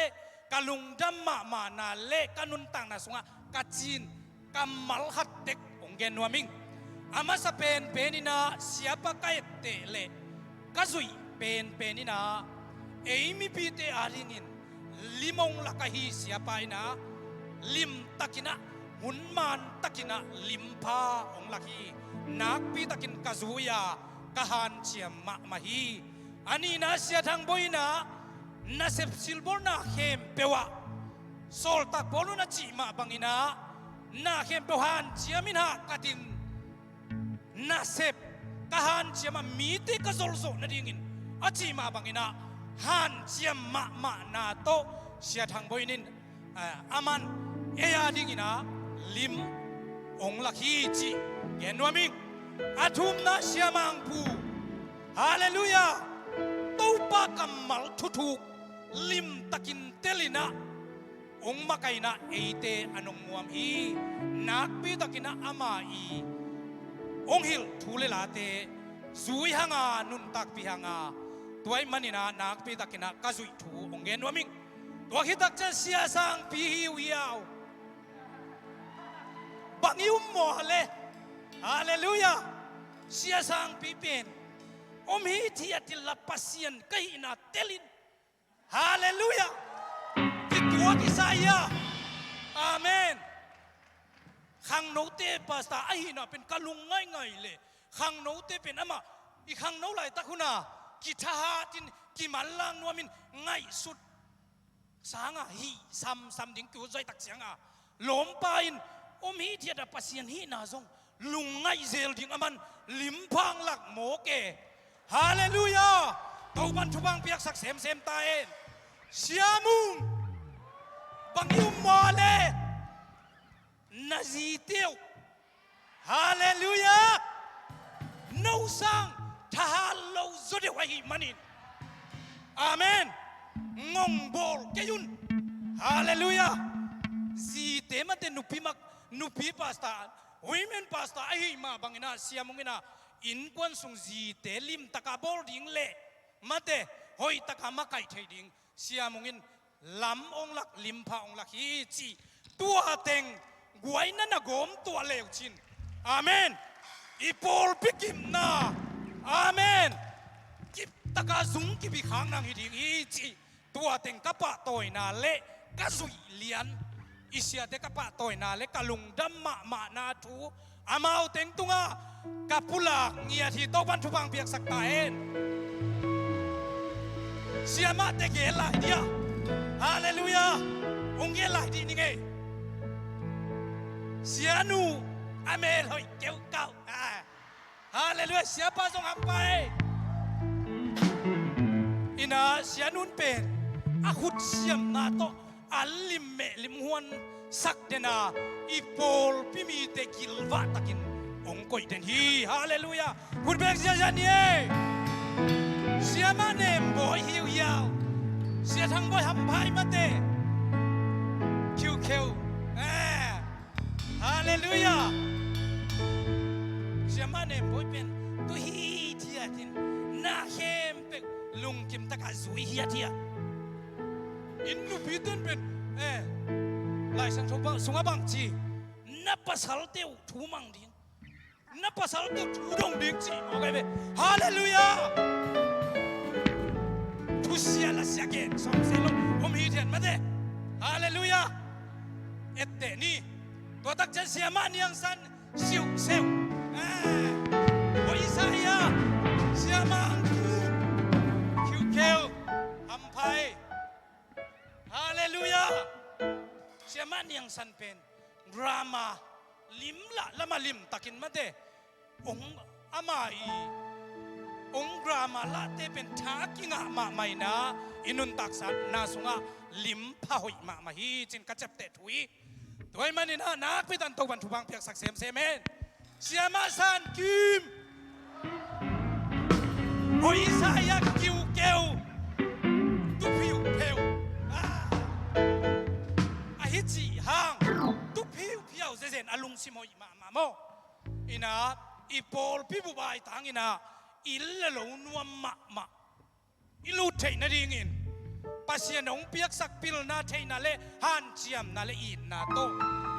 กะลุงดำมะมานาเลกะนุนตังนาสุงะกะจีนกะมัลฮัดเด็กองเกณฑ์หัวมิงอามาสเปนเปนินาเสียปะไกเตเลกะซุยเปนินาเอมิปีเตอารินินลิมงลักฮีเสียไปนะลิมตะกินะหุนมานตะกินะลิมพาองลักฮีนักปีตะกินกะซุยากะฮันเชียมมะมะฮีอันนี้นะเสียทางบอยนะนาเซฟซิลบอลนาเขมเปวะโซลตักบอลนาจีมาบังอินะนาเขมเปวฮันเชียมินะกะตินนาเซฟกะฮันเชียมามีเตกะโซลโซนาดิงินอาจีมาบังอินะฮันเชียมมะนาโตเสียทางบอยนินอามันเอียดิงินะลิมองลักฮีจีเกนวามิงอาทุมนาเสียมังพูฮาเลลูยาตูปากัมมัลทุกลิมตะกินเตลินะองมาไกนะเอเตอนงมวมฮีนักปีตะกินะอามาอีองฮิลทูเลลาเตซุยฮังานุนตักปีฮังาตัวไอ้มันนี่นะนักปีตะกินะกะซุยทูองเกนวามิงตัวคิดตักจะเสียสังปีฮิวยาวบังยุมโมเลฮาเลลูยาเสียสังปีเป็นอมฮีที่ติลปัสยันกะฮินาเตลินฮาเลลูยาที่ตัวกิสายาอาเมนขังโนเตปาสตาไอฮินาเป็นกะลุงง่ายๆเลยขังโนเตเป็นอะมาอีขังโนไหลตะคุนากิทหาตินกิมันลังนัวมินง่ายสุดสางะฮีซัมดิ้งกูใจตักเสียงอ่ะหลอมปาอินอมฮีที่ดาปัสยันฮีนาซงลุงง่ายเซลดิ้งอามันลิมพังหลักโมเกฮาเลลูยาตัวบันทุบังเปียกสักเซมตาเองเสียมุงบังยุมมาเลนาซีเตียวฮาเลลูยาโนซังทหารโลจุดเดียวไอ้มันนี่อาเมนงงบอลเกยุนฮาเลลูยาซีเตมันเตนุปีพาสตาวิเมนพาสตาไอ้มาบังอินาเสียมุงอินาอินกวนสุงจีเตลิมตะกาบอลดิ้งเล่มาเตหอยตะกามาไก่เทดิ้งเสียมุงอินลำองลักลิมพาองลักฮีจีตัวเต็งกวยนั่นนะกอมตัวเลวชินอาเมนอีโปลพิกิมนาอาเมนกิบตะกาซุงกิบิขังนางฮิดิ้งฮีจีตัวเต็งกะปะโตยนาเล่กะซุยเลียนอิเสียเตกะปะโตยนาเล่กะลุงดัมมะนาทูอามาเอาเต็งตุงะกับพุลาเงียที่โตบันทุบังเปียกสักตาเองเสียมาเตเกลไลเดียฮาเลลูยาองเกลไลดีนี่ไงเสียนูอเมลหอยเกี่ยวเก่าฮาเลลูยาเสียป้าทรงอับไปอินาเสียนุนเป็นอาขุดเสียมนาโตอัลลิมเมลิมฮวนสักเดนาอีโปลพิมีเตกิลวาตะกินองค์กอยเดนฮีฮาเลลูยาคุณเบกเสียจันเย่เสียมาเนมบอยฮิวยาวเสียทั้งบอยหำพายมาเตคิวฮาเลลูยาเสียมาเนมบอยเป็นตุฮีเทียตินนาเขมเป็กลุงกิมตะกาซุยเฮียเทียอินนูพิตุนเป็นไลสันทบสุงบังจีนับภาษาเตียวทูมังดิ้งนับภาษาเตียวทูดงดิ้งจีโอเคไหมฮาเลลูยาทุเสียละเสียเกนสองเซลล์อมฮีเทียนมาเด้ฮาเลลูยาเอ็ดเดนี่ตัวตักจะเสียมานี่ยังสันซิวเซลโออิสายาเสียมาคิวอัมไพฮาเลลูยาเสียมันยังสันเป็นรามาลิมละมาลิมตักินมาเตองอามาอีองรามาละเตเป็นทากิงะมาไม่นะอินุนตักสันนาสุงะลิมพะหอยมาฮีจินกระจับเตถุยตัวมันนี่นะนักพิตันตวันทุบังเพียกสักเซมเมน เสียมาสานกิมโอ้ยสายกิวเกวตุผิวเพวอาฮิจิหางตุผิวเพียวเจนอลุงซิโมอิมาโมอินาอีโปลพิบุบายตังอินาอิลเลโลนัวมะอิลูเทนดิ่งินปัสยานงเปียกสักปิลนาเทนาเลฮันเจียมนาเลอินนาโต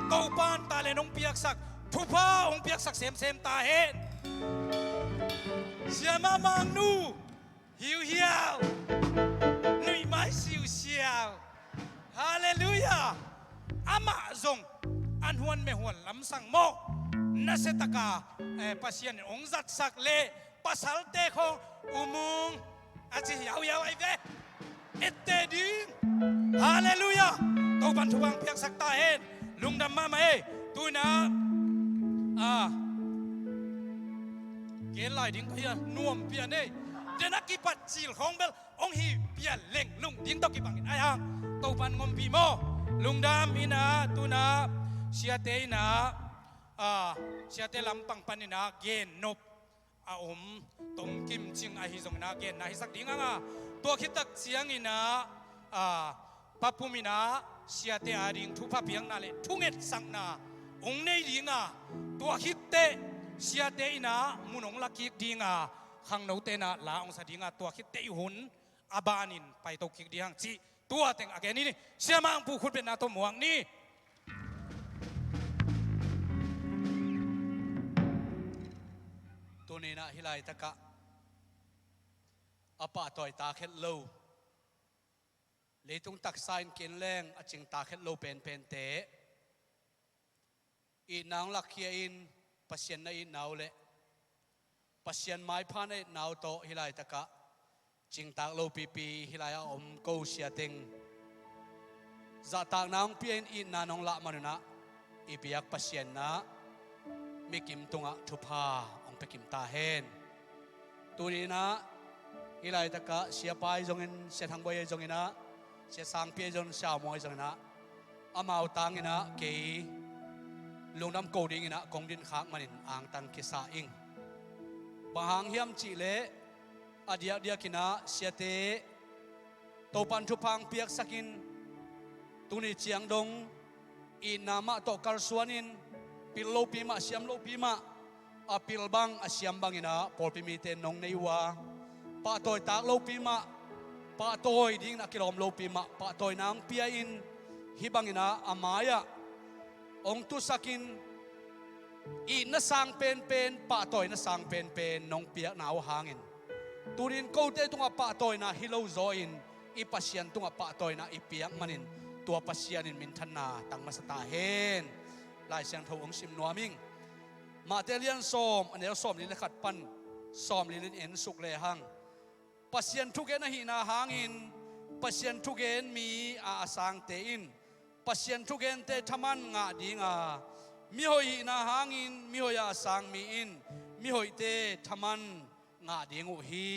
เกาปานตาเลนงเปียกสักทุพาองเปียกสักเซมตาเฮนเสียมามังนูหิวเหี่ยวนุยไม่สิวเสียวฮาเลลูยาอามาซงอันหวนไม่หวนลำสังโมนัสตกาปัสยานองจัดสักเลปัสสัลเตคงอุโมงอาจิยาวไอเวเอตเตดิงฮาเลลูยาเกาปันทุบังเปียกสักตาเฮนลุงดำมาไหมตุยนะเกลไลดิ้งเฮียน่วมเปียเน่เดนักกีปัดจิลของเบลองฮีเปียเล่งลุงดิ้งตอกีบังอินไอฮังเกาปันงมปีโมลุงดำอินะตุนะเชียเตอินะเชียเตลำปังปันอินะเกนนบอาอมตมกิมจิงไอฮิซงนะเกนนะฮิสักดิ้งอ่ะตัวคิดตักเสียงอินะปะปุมินะเชียเตอาดิ้งทุพะเปียงนาเลทุเงตสังนาองในดิ้งอ่ะตัวคิดเตเชียเตอินะมุนองลักคิกดิ้งอ่ะขังโนเตนะลาองสดิ้งอ่ะตัวคิดเตยหุนอาบานินไปตกคิกดิ้งจีตัวเต็งอาเกนี่นี่เสียมังผู้คุณเป็นนาตัวหมวงนี่ตัวนี้นะฮิไลตะกะอาปะต่อยตาเข็ดโลเลยตุงตักไซน์กินแรงอาจิงตาเข็ดโลเป็นเตะอีนางลักเคียอินปัสยันในนาวเละปัสยันไม้พาในนาวโตฮิไลตะกะจิงตากโลปีฮิไลอาอมโกเชียติงจะตากนางเปียนอินนานองละมานุนะอีเปียกปัสยันนะมีกิมตุงะทุพาองไปกิมตาเฮนตัวนี้นะฮิไลตะกะเสียไปจงอินเสียทางบอยจงอินะเสียสังเปียจงเสียมวยจงอินะอามาเอาตังอินะเกยลงน้ำโกดิ้งอินะกองดินขากมันอินอ่างตังกิสาอิงบางหางเฮียมจีเลอเดียกินะเสียเตโตปันทุพังเปียกสักินตุนีเจียงดงอินามะโตกัลสวนินปิลโลปีมะเสียมโลปีมะอปิลบังเสียมบังอินะปอลปิมีเตนนงในวาปะโตยตากโลปีมะปะโตยดิ้งนักกิโลมโลปีมะปะโตยนางเปียอินฮิบังอินะอามายะองตุสักินอีนสังเป็นปะโตยนสังเป็นนงเปียนาวหางอินตูรินโกเตตุงปะโตยนะฮิโลโซอินอีปัสยันตุงปะโตยนะอีเปียกมันินตัวปัสยันินมินทันนาตังมาสตาเฮนลายเสียงทวงสิมนัวมิงมาเตเลียนส้มอันเดียวส้มลินขัดปันส้มลินเอ็นสุกเลหังปัสยันทุกเกนหินาหางอินปัสยันทุกเกนมีอาสังเตอินปัสยันทุกเกนเตทมันงาดิงามีหอยนาหางอินมีหอยอาสังมีอินมีหอยเตทมันงาดิงอุฮี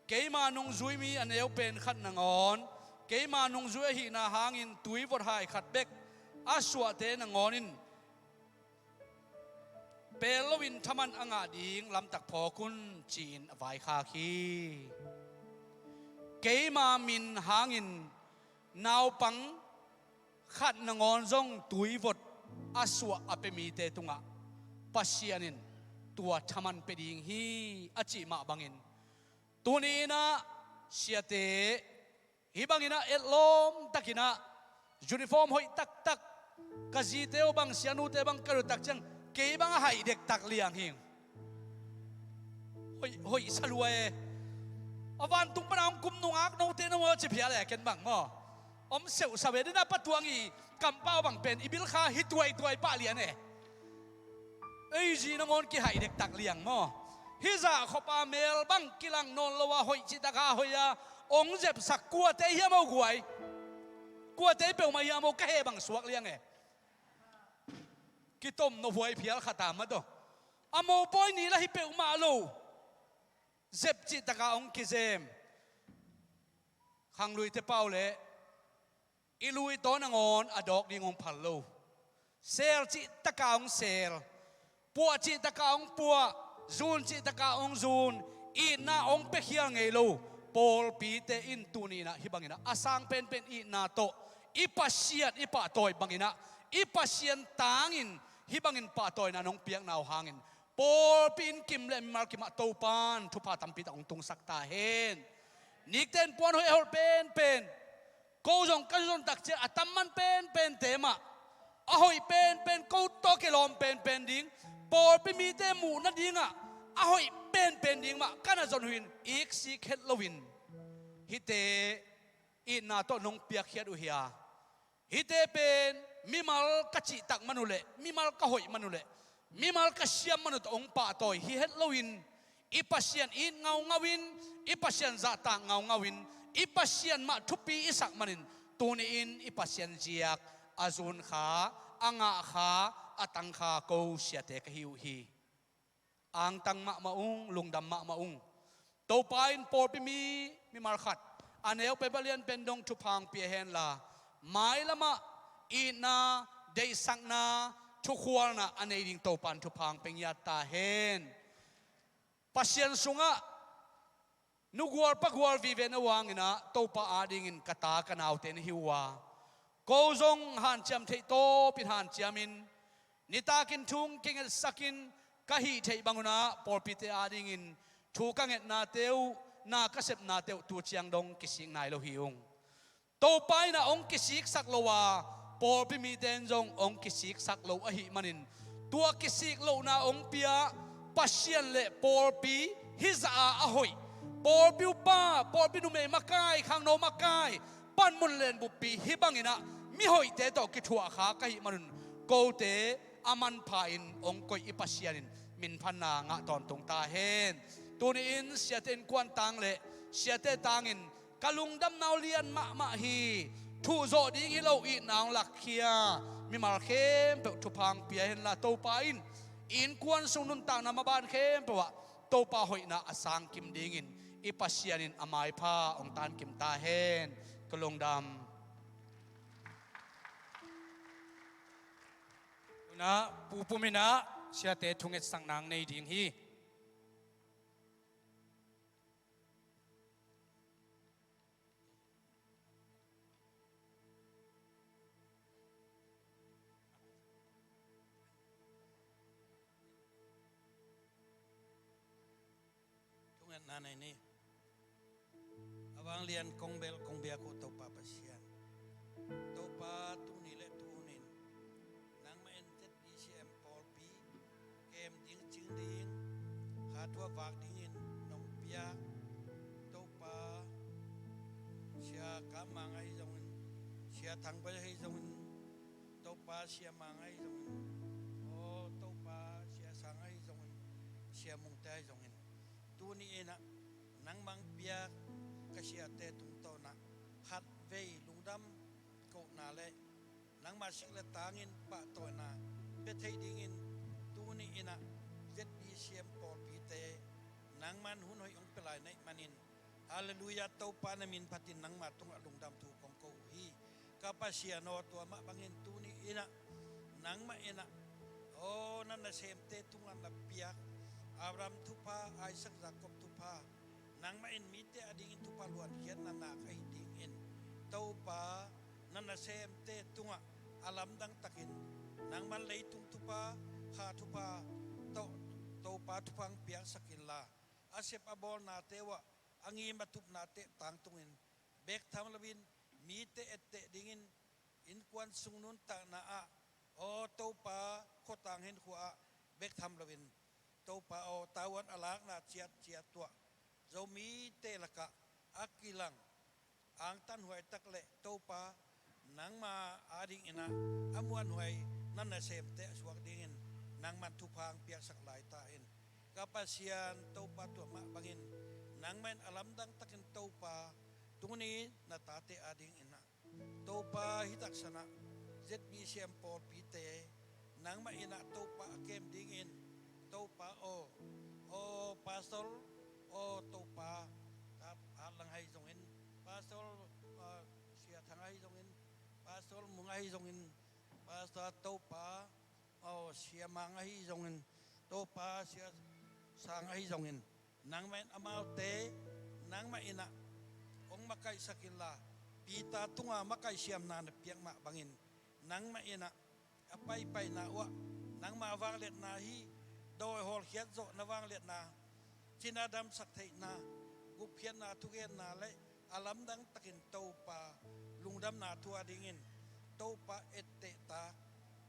เกยมานุงซุยมีอันเดียวเป็นขัดนางอนเกยมานุงซุยหินาหางอินตุยวดหายขัดเบกอาสวะเตนางอนินเปลวินทมันอ่างดิงลำตักพอคุณจีนไว้คาคีเกยมามินหางินนาวปังขัดนงอนจงตุยวดอาสวะอเปมีเตตุงะปัสยานินตัวทมันเปดิงฮีอจิมาบังอินตัวนี้นะเสียเตฮิบังอินะเอลมตักินะยูนิฟอร์มหอยตักกะจีเตวบังเสียนูเตบังกระดุตักจังเกยบังหายเด็กตักเลียงหิงหอยสลวยอวันตุงปนามกุมนุงอักโนเตนวจิเพียแหลกกันบังมั้อมเสวสเวดนะปัตตวงอีกำเป้าบังเป็นอิบิลคาฮิตวยป้าเลียนเอ้ยจีนงอนกี่หายเด็กตักเลียงมั้ฮิซาขบอาเมลบังกิลังนนละวะหอยจิตกาหอยาองเจ็บสักกัวเตยเมากวยกัวเตยเปลวมายามกะเฮบังสวกเลียงกิต้มนวยเพียลขตามมาดูอโมปอยนี่ละฮิเปลมาโลเจ็บจิตกาองกิเซมขังลุยเตเป้าเละอิลุยต้นงอนอดอกดิงงพัลโลเซลจิตกาองเซล ปัวจิตะกาองปัวซูนจิตะกาองซูนอีนาองเปเฮียงไงโลปอลปีเตอินตูนีนะฮิบังอินะอาสังเป็นอีนาโตอีปัสเซียนอีปะตอยบังอินะอีปัสเซียนตางอินฮิบังอินปะตอยนะน้องเปียงนาวหางอินปอลปีนกิมเลมิมาร์กิมาโตปานทุพาตัมปิตองตุงสักตาเฮนนิกเตนปวนหอยเฮลเป็นกูจงกันจงตักเจอตัมมันเป็นเตมะอ่ะหอยเป็นกูโตเกลอมเป็นดิ้งปอลปีมีเตมูนั่นดิ้งอ่ะอ่ะหอยเป็นดิ้งมะกันน่ะจนหินอีกสิเคทลวินฮิเตอีนาโตนงเปียกเขียดอุเฮียฮิเตเป็นมิมัลกะจิตักมนุเลมิมัลกะหอยมนุเลมิมัลกะเชียมมนุตองปะตอยฮิเฮตลวินอีปัสเซียนอีเงาวินอีปัสเซียนซาตางเงาวินอีปัสเซียนมาทุปีอิสักมันินตูนีอินอีปัสเซียนเจียกอาซุนขาอ่างะขาอตังขาโกเสียเตกะฮิวฮีอ่างตังมาอุงลุงดำมาอุงโตปายนปอปิมีมาร์ขัดอันเอวไปบาเลียนเป็นดงทุพังเปียเฮนลาไม้ละมะอีนาเดสังนาทุกขวานะอันเอดิงโตปันทุพังเป็นยาตาเฮนปัสเซียนสุงะนุกวอลปักวอลวิเวนวังอินะโตปาอาดิงินกตากันเอาเตนฮิวาโกซงหันเจียมเทโตปิหันเจียมินนิตากินทุงกิงเอสักินกะฮีเทบังอุนะปอลปิเตอาดิงินทูกังเอนาเตวนากระเสบนาเตวตัวเชียงดงกิสิงนายโลหิองโตไปนะองกิสิกสักโลวาปอลปิมีเดนจงองกิสิกสักโลอหิมันินตัวกิสิกโลนาองเปียปัสเซียนเล่ปอลปีฮิซาอาหอยปอลปิวป้าปอลปินุเมมาไกข้างโนมาไกปันมุนเลนบุปีฮิบังอินะมิหอยเตโตกิทัวขากะหิมันุนโกเตอามันพาอินองกอยอิปัสเซียนินมินพันนางะตอนตรงตาเฮนตัวนี้อินเสียเต็นกวนตังเละเสียเตตังอินกะลุงดำนาวเลียนมาฮีทูโซดีกิโลอีนางลักเคียมีมาร์เข้มเปทุพังเปียเห็นละโตปาอินกวนสุนุนตังนามาบานเข้มเปวะโตปาหอยนาอสังกิมดิงินอิปัสเซียนินอามายพาองตานกิมตาเฮนกะลุงดำนะปูมินะเสียเตทุงเอสังนางในดิ่งฮีนาในนี้อวังเรียนกงเบลกงเบียกุตปาปัสเซียนตปาตุนิเลตุนินนางมาเอ็นเจ็ดดีเซียมปอลปีเกมดิ้งจิงดิ้งหาตัวฝากดิ้งินนองเปียตปาเชียกามังไอจงเชียทังไปให้จงตปาเชียมังไอจงโอ้ตปาเชียสังไอจงเชียมุงเตไอจงตัวนี้เองนะนังมังเปียกเสียเตตุงโตนะฮัดเวลุงดำกูนาเลนังมาสิกเลตางินปะโตนะเปเทดิงินตัวนี้เองนะเจ็ดปีเสียมปอลปีเตนังมันหุ่นหอยองเปลายในมันินฮาเลลูยาโตปานามินพัตินนังมาตุงลุงดำถูกของกูฮีกับปัสเซียโนตัวมะบังเงินตัวนี้เองนะนังมาเองนะโอ้นั่นน่ะเซมเตตุงอันละเปียกอับรามทุพาไอซักจักบทุพานางมาเอ็นมิเตอดิ่งทุพาล้วนเขียนนานาไอดิ่งเอ็นเต้าปานันนาเซมเตตุงะอาลัมดังตักินนางมันเลยตุงทุพาขาทุพาเต้าปาทุพังเปียกสักินลาอาเซปอบอลนาเตวะอังีมาทุบนาเตต่างตุงินเบกทำละวินมีเตเอเตดิ่งินอินควันสุงนุนตางนาอะโอเต้าปาโคต่างเห็นขัวเบกทำละวินโตปาเอาตาวันอลากนาเจียตัวเรามีเตลกะอักกิลังอ่างตันหวยตักเละโตปานังมาอาดิงอินะอมวนหวยนั่นน่ะเสมเตสวกดิ่งนังมันทุพังเปียกสักหลายตาเอ็นกับปัสยานโตปาตัวมะบังอินนังแมนอลัมดังตักินโตปาตรงนี้นาตาเตอาดิงอินะโตปาฮิตักษณะเจ็ดบีเซียมปอลปีเตนังมาอินะโตปาเกมดิ่งอินโตปาโอปาสโตลโอโตปาครับHatlangให้ทรงเห็นปาสโตลเสียทางให้ทรงเห็นปาสโตลมุงให้ทรงเห็นปาสโตลโตปาโอเสียมังให้ทรงเห็น โตปาเสียสางไอ้จงอินนางแม่อามาเตนางมาอินะองมาไกสกินลาปีตาตุงอามาไกเสียมนานเปียกมาบังอินนางมาอินะไปนาวะนางมาวางเล็ดนาฮีโดยฮอลเขียนโจนวางเล็ดนาจินาดำสักเทนากุเพียนนาทุเกนนาเลยอาลัมดังตะกินโตปาลุงดำนาทัวดิงินโตปาเอเตตา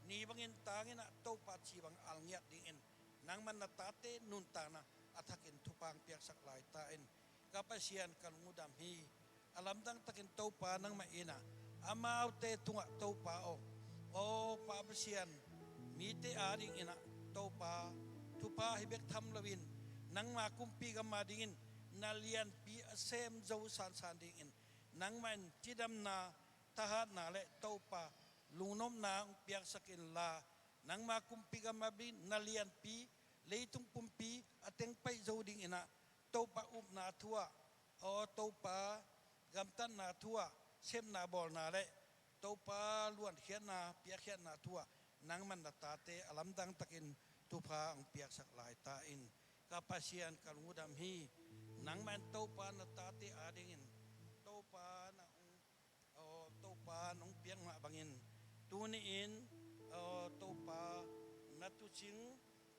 นีบังอินตางินะโตปาชีบังอัลเงียดิงินนางมันนาตาเตนุนตานะอัฐกินทุปังเปียกสักหลายตาอินกับเชียนกันงูดำฮีอาลัมดังตะกินโตปานังมาอินะอามาเอาเตตุงะโตปาโอปาเชียนมีเตอาดิงินะโตปาทุปาฮิเบกทำลวินนังมาคุมปีกมาดิงินนาเลียนปีเซมเจ้าสานดิงินนังมันจิดำนาทหารนาและโตปาลุงน้มนางเปียกสกินลานังมาคุมปีกมาบินนาเลียนปีเลยตุงปุ่มปีอเต็งไปเจ้าดิงินะโตปาอุบนาทัวโอโตปากำตันนาทัวเซมนาบอลนาและโตปาล้วนเขียนนาเปียกเขียนนาทัวนังมันนาตาเตอลัมดังตะกินทุพาองเปียกสักหลายตาอินกับปัสยานกันงูดำฮีนังมันโตปานาตาเตอาดิงินโตปานาโตปาน้องเปียกมาบังอินตูนี่อินโตปานัตุชิง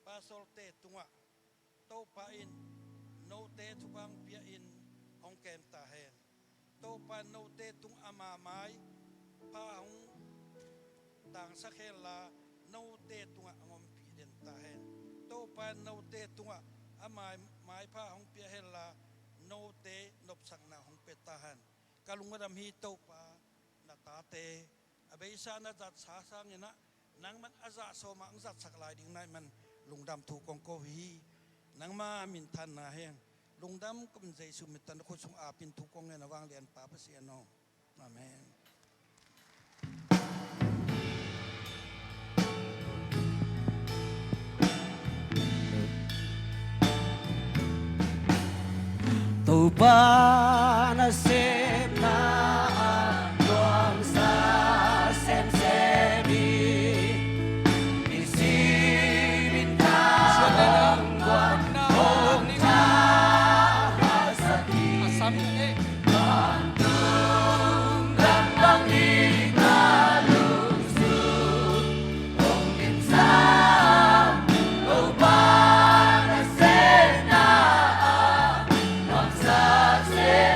ปาโซลเตตุงะโตปาอินโนเตทุบังเปียอินองเกมตาเฮนโตปาโนเตตุงอามาไม้พาองต่างสักเฮลาโนเตตุงองมปีเดนตาเฮนโตปาโนเตตุงอามาไม้พาองเปียเฮลาโนเตนบสังนาองเปตาเฮนกาลุงกระดมฮีโตปานาตาเตอเบสานาจัดสาสังนะนังมันอาซาโซมาอังจัดสักลายดิ่งในมันลุงดำถูกกองโกฮีนังมามินทันนาเฮงลุงดำก็เป็นใจสุมิตันคนสงอาปินถูกกองเงินวางเรียนป่าพระเสียนองอาเมนตูปานาเซมนาดวงสาเซมเซบีมิซีมินทาวันโอทาราสกีบันตุงรักบังอีกาลุสุองดินสามตูปานาเซมนาSay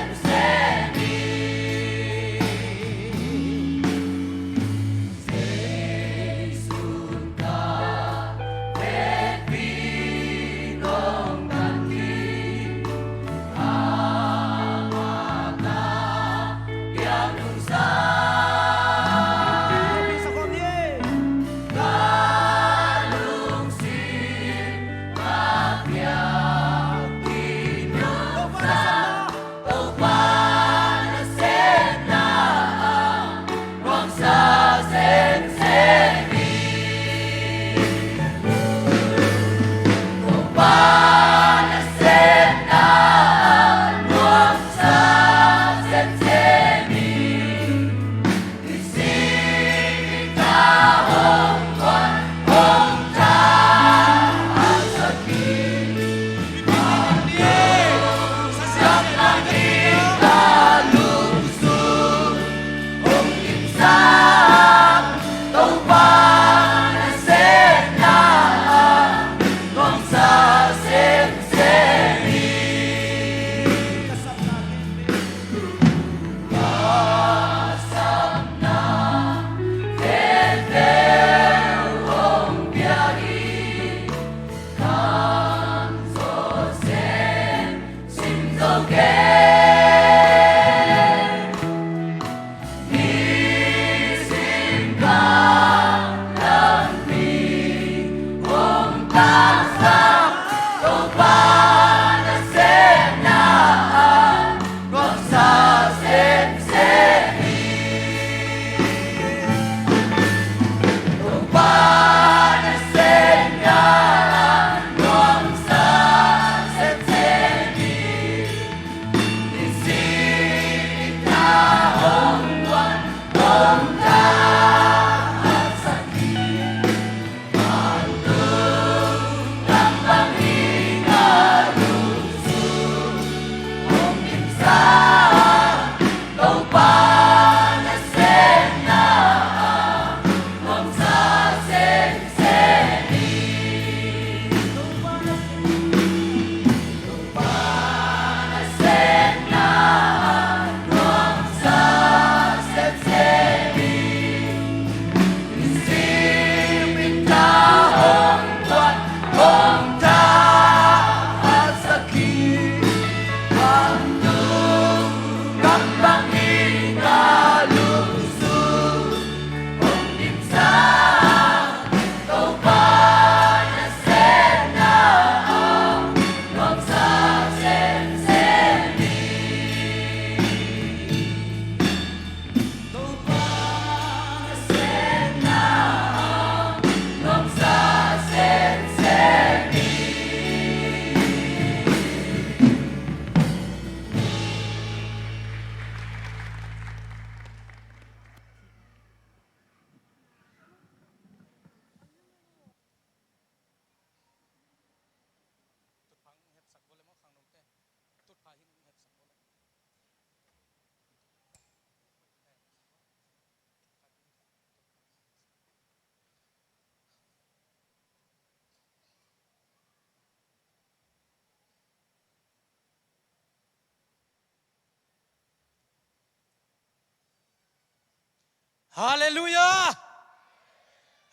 ฮาเลลูยา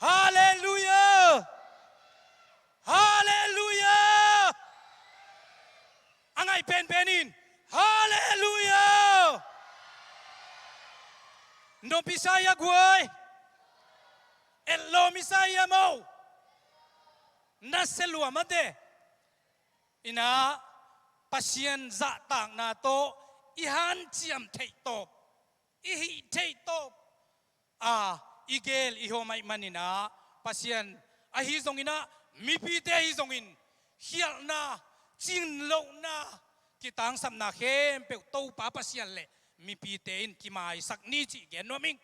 ฮาเลลูยาฮาเลลูยาอังไงเป็นอินฮาเลลูยาโนปิซายากวยเอลโลมิซายาโมนัสเซลัวมาเดอินาปัสยันจะต่างนาโตอีฮันเจียมเทโตอีฮิเทโตอีเกลอีโฮไม่มันนินาปัสยันฮิซงอินามีปีเตฮิซงอินเฮียนาจินโลนากิตังสัมนาเข้มเปโตป้าปัสยันเล่มีปีเตอินกิมาสักนิจิเกนโนมิง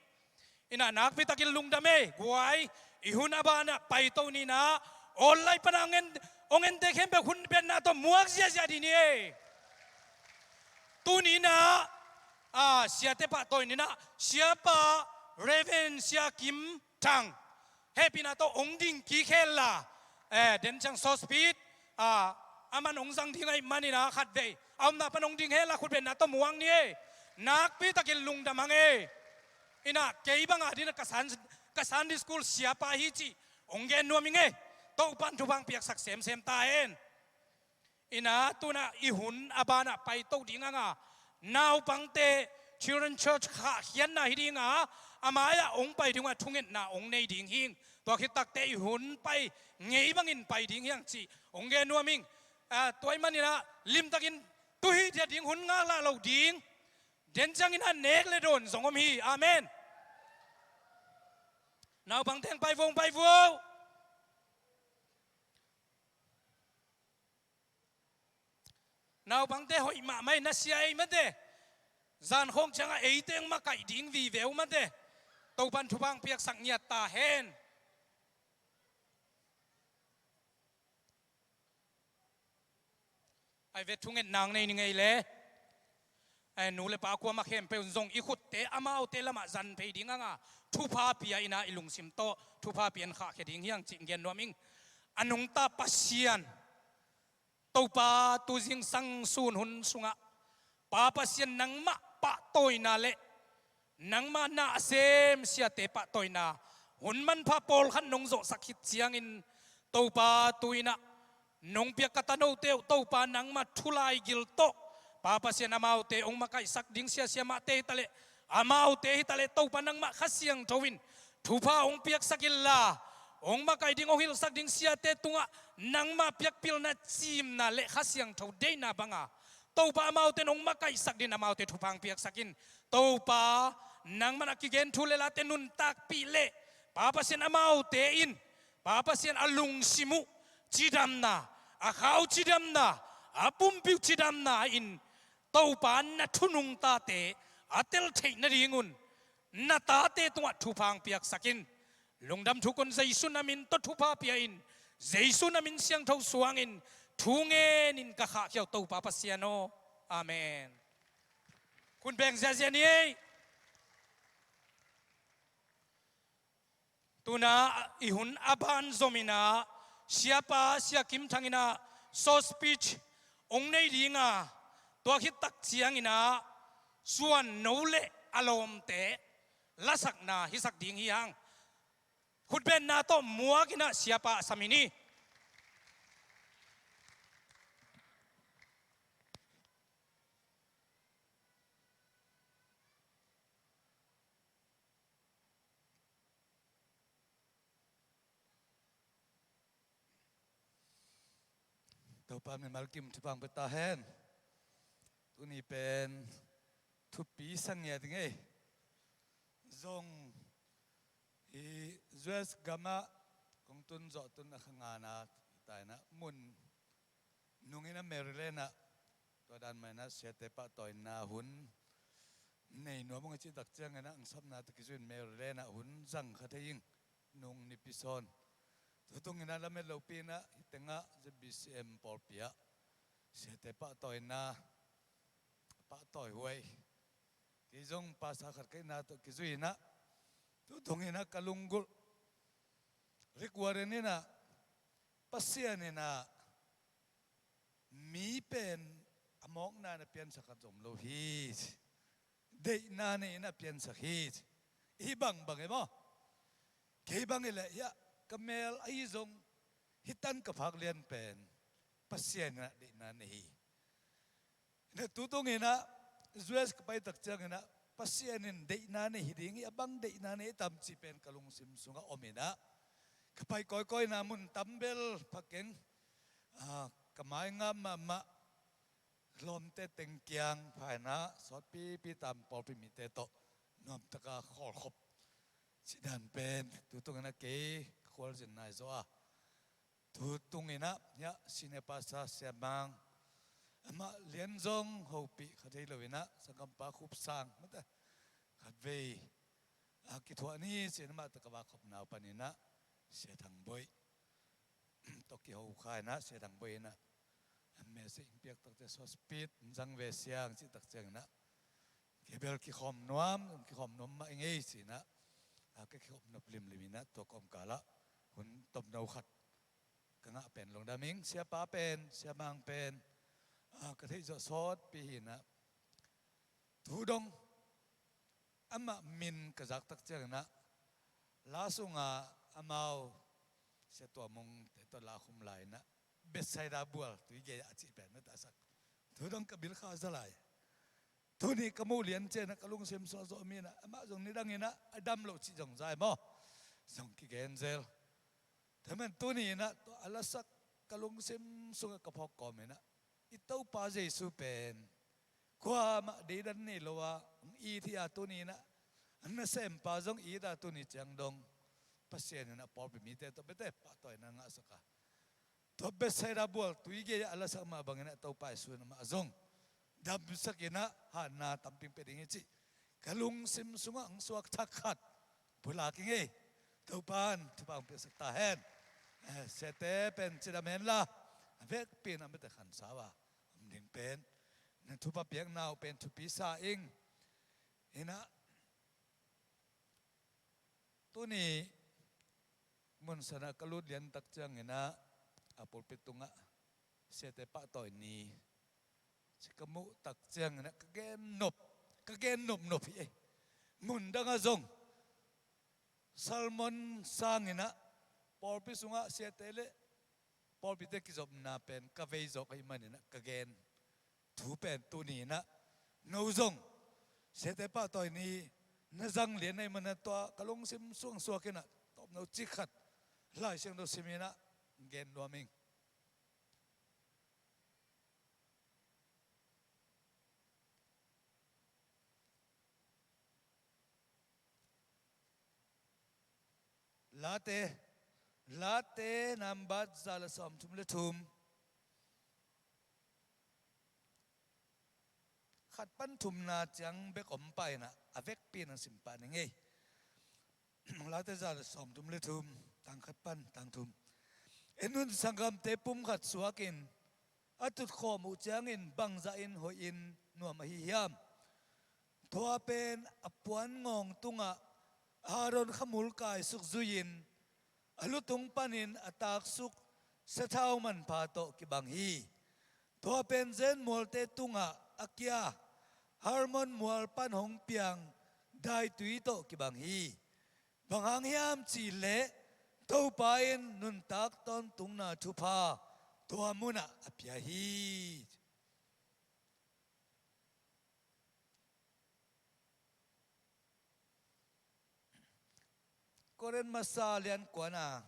อินานักพิตากินลุงดามกวยอีหุนอาบานะไปโตนีนาออนไลน์ปนังเงินองเงินเด็กเห็นแบบคุณเป็นนาตัวมัวเสียใจดีนี่ตัวนี้นะเสียเตปะตัวนี้นะเสียปะเรเวนเสียกิมทังเฮปินาตัวองดิ่งกี่เคลล่ะเดินจังโซสปีดมันองสังที่ไงมันนี่นะขัดเดย์เอาหน้าปนองดิ่งเฮล่ะคุณเป็นนาตัวมัวนี่นักพิตากินลุงดามังอินะเกี่ยบังอาดินะกษันดิสคูลเสียปะฮิจิองเงินนัวมิงโตปันทุบังเปียกสักเสมตาเอ็นอินาตัวน่ะอีหุนอาบานะไปโตดิ้งอ่ะนาวปังเต Children Church ข้าเขียนน่ะฮิดิ้งอ่ะอามายะองไปถึงว่าทุ่งเงินน่ะองในดิ้งหิงตัวคิดตักเตอีหุนไปเงยบังอินไปดิ้งยังจีองเกนัวมิงตัวมันนี่นะลิมตักินตุยเดียดิ้งหุนงาละเราดิ้งเด่นจังอินอันเนกเลยโดนสงอมฮีอาเมนนาวปังแทงไปวงนาวบังเตหอยมาไม่น่าเสียไอ้มันเดจานคงจังไอ้เต็งมาไก่ดิ้งวีเวลมันเดตัวบันทุบังเปียกสังเนียตาเฮนไอเวทุงเงินนางในนี่ไงเลยไอ้หนูเลยปากว่ามาเข้มเปย์ซงอีขุดเตะอามาเอาเตะละมาจันไปดิ้งอ่ะทุพาเปียอินาอิลุงซิมโตทุพาเปียนข้าแค่ดิ้งยังจิงเกียนนัวมิงอันนงตาปัสยันตัวป้าตัวจิงสังสูนหุนสุงะป้าปัสยันนังมาปะตัวนาเละนังมาหน้าเซมเสียเตปะตัวนาหุนมันพาโปลขันนงโจสักขิดเสียงอินตัวป้าตัวน่ะนงเปียกตะโนเตวตัวป้านังมาทุลายกิลโตป้าปัสยันอามาเอาเตองมาไก่สักดิ้งเสียมาเตตะเลอามาเอาเตหิตะเลตัวป้านังมาขัดเสียงทวินทุพาองเปียกสักิลลาองมาไก่ดิ้งองหิลสักดิ้งเสียเตตุงะนังมาเปียกปิลนาจิมนาเละขัดเสียงทวเดนาบังอาตัวป้ามาเอาเตองมาไก่สักดิ้งอามาเอาเตทุพังเปียกสักินตัวป้านังมันอากิเกนทุเลลาเตนุนตักปีเล่ป้าปัสยันอามาเอาเตอินป้าปัสยันอาลุงซิมุจิดัมนาอาข้าวจิดัมนาอาปุ่มปิวจิดัมนาอินตัวป้านัทุนุงตาเตอาเตลเทนรีงุนนาตาเตตัวทุพังเปียกสักินลงดำทุกคนใจสุนามินตทุพาเปียอินใจสุนามินเสียงเท่าสวงอินทุงเงินินกะขะเขียวตัวป้าปัสยันโออาเมนคุณแบ่งเสียนี่ตุนาอิหุนอาบันโซมินาเสียป้าเสียกิมทังอินาโซสปีชองในดีงาตัวคิดตักเสียงอินาส่วนโนเลอารมณ์เตะละสักนาฮิสักดิ่งฮิยังคุณเป็นนาโตมัวกินาเสียป้าสามินีตัวป้าเป็นมาลกิมทุบังเปตาเฮนตัวนี้เป็นทุปีสังเกตไงจงอีจวสกามะคงตุนจอตุนนักงานนะแต่นะมุนนุ่งอินะเมริเลนะตัวดันมานะเสียเตปะต่อยนาหุนในหน่วยมังจิตักเจียงนะอังสับนาตะกิจุนเมริเลนะหุนจังขัดยิงนุ่งนิพิซอนตัวตรงนั้นเราไม่เล่าปีนะฮิตงะ ZBCM ปอลเปียเสียแต่ปะต่อยนาปะต่อยหวยกิจงภาษาขัดกันนาตัวกิจุยนะตัวตรงนั้นกลุงกุลริกวาร์นี่นะปัสยานี่นะมีเป็นอมองนาเปลี่ยนสักจมโลหิตเดนานี่นะเปลี่ยนสักหิต ibang bang mo ke bang ile ya kamel ai zong hitan ka phak lian pen pasien na de na nei na tutong ina zues ka pai tak chang ina pasien in de na nei hiding abang de na nei tam chi pen kalung sim sunga omina ka pai koi koi na mun tambel phakeng kamai nga ma lom te teng kiang phai na sot pi tam pol pi mi te to nom taka khol khop si dan pen tutong ina ke khol jin nai zo a tutung ina ya sinepasa siamang ama lian zong hopi khadei lovina sakampa khup sang mata khadvei akithwa ni sinema takawa khop naw panina se thang boy toki ho khai na se thang boy na me se impiak tak te so speed jang ve siang chi tak chang na kebel ki khom nom ma ngei si na ka ki khom nop lim limina to kom kala hun top nau khat ka nga pen longdaming sia pa pen sia mang pen ka thei zo sot pi hina thu dong ama min ka zak tak chang na la sunga amao se to mong te to la khum lai na besaida bual tu ge achi pen na ta sak thu dong ka bil kha zalai thu ni ka mu lian che na kalung sem so zo mi na ama jong ni dang ina adam lo chi jong zai mo jong ki gen zel thamen tu ni na to alasak kalung sem sunga ka phok ko me na itau pa jesu pen kwa ma de dan ni lowa i thi a tu ni na an sem pa jong i da tu ni chang dong pasien na por mi te to bete pa toy na nga saka to be sai da bol tu ge ala sa ma bang na to pa su na ma zong dam sakina ha na tamping pe ding chi kalung sim sunga ang suak thakhat pula ki nge to pan tu pang pe sak ta hen sete pen chidamen la vek pin am te khan sawa ding pen na tu pa piang nau pen tu pi sa ing ina tu ni mun sana kalut lian tak chang ina apol petunga sete pa toy ni sikamu tak chang ina ka gen nop hi mun danga zong salmon sang ina por pi sunga setele por pi te ki zob na pen ka vei zo kai man ina ka gen thu pen tu ni na no zong sete pa toy ni na zang lian nei man to kalong sim suang suakina top no chi khat lai siang do simina gen noming late nambat zala som tum le thum khat pan thum na chang be kom pai na avek pin ang simpa ni ngei late zala som tum le thum tang khat pan tang thum enun sangam te pum khat suakin atut khom u chang in bangza in ho in nuam hi hiam thua pen apuan ngong tunga haron khamul kai suk zuin alutung panin atak suk sathau man pha to ki bang hi thua pen zen molte tunga akya harmon mual pan hong piang dai tui to ki bang hi bangang hiam chi le to pain nun tak ton tung na thu pha tua muna apya hi koren masa lian kwana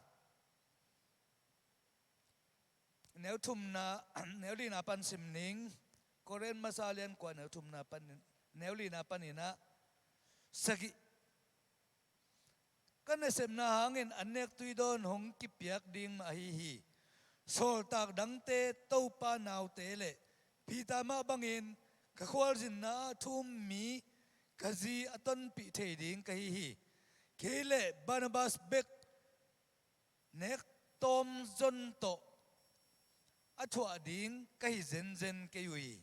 nếu thum na nếu li na pan sim ning koren masa lian kwa nếu thum na pan nếu li na pan ina sagi kan sem na hangin anek tui don hong ki piak ding ma hi sol tak dang te to pa naw te le pita ma bangin ka khwal jin na thum mi kazi aton pi thei ding ka hi kele Barnabas bek nek tom zon to athwa ding ka hi zen ke yui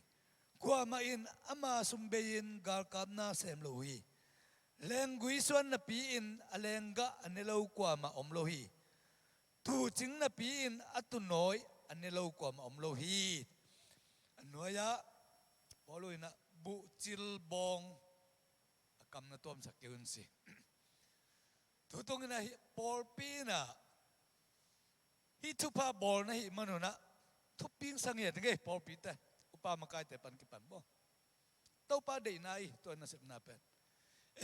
kwa ma in ama sumbein gar kap na sem lo hi lengui suan na pi in alenga anelo kwa ma omlo hi tu ching na pi in atunoi anelo kwa ma omlo hi anoya poloina bu chil bong akam na tom sakyun si tu tung na hi ball pi na hi tu pa ball na hi manu na tu ping sang ye nge ball pi te upa makai te pan ki pan bo tau pa de nai to na sep na pen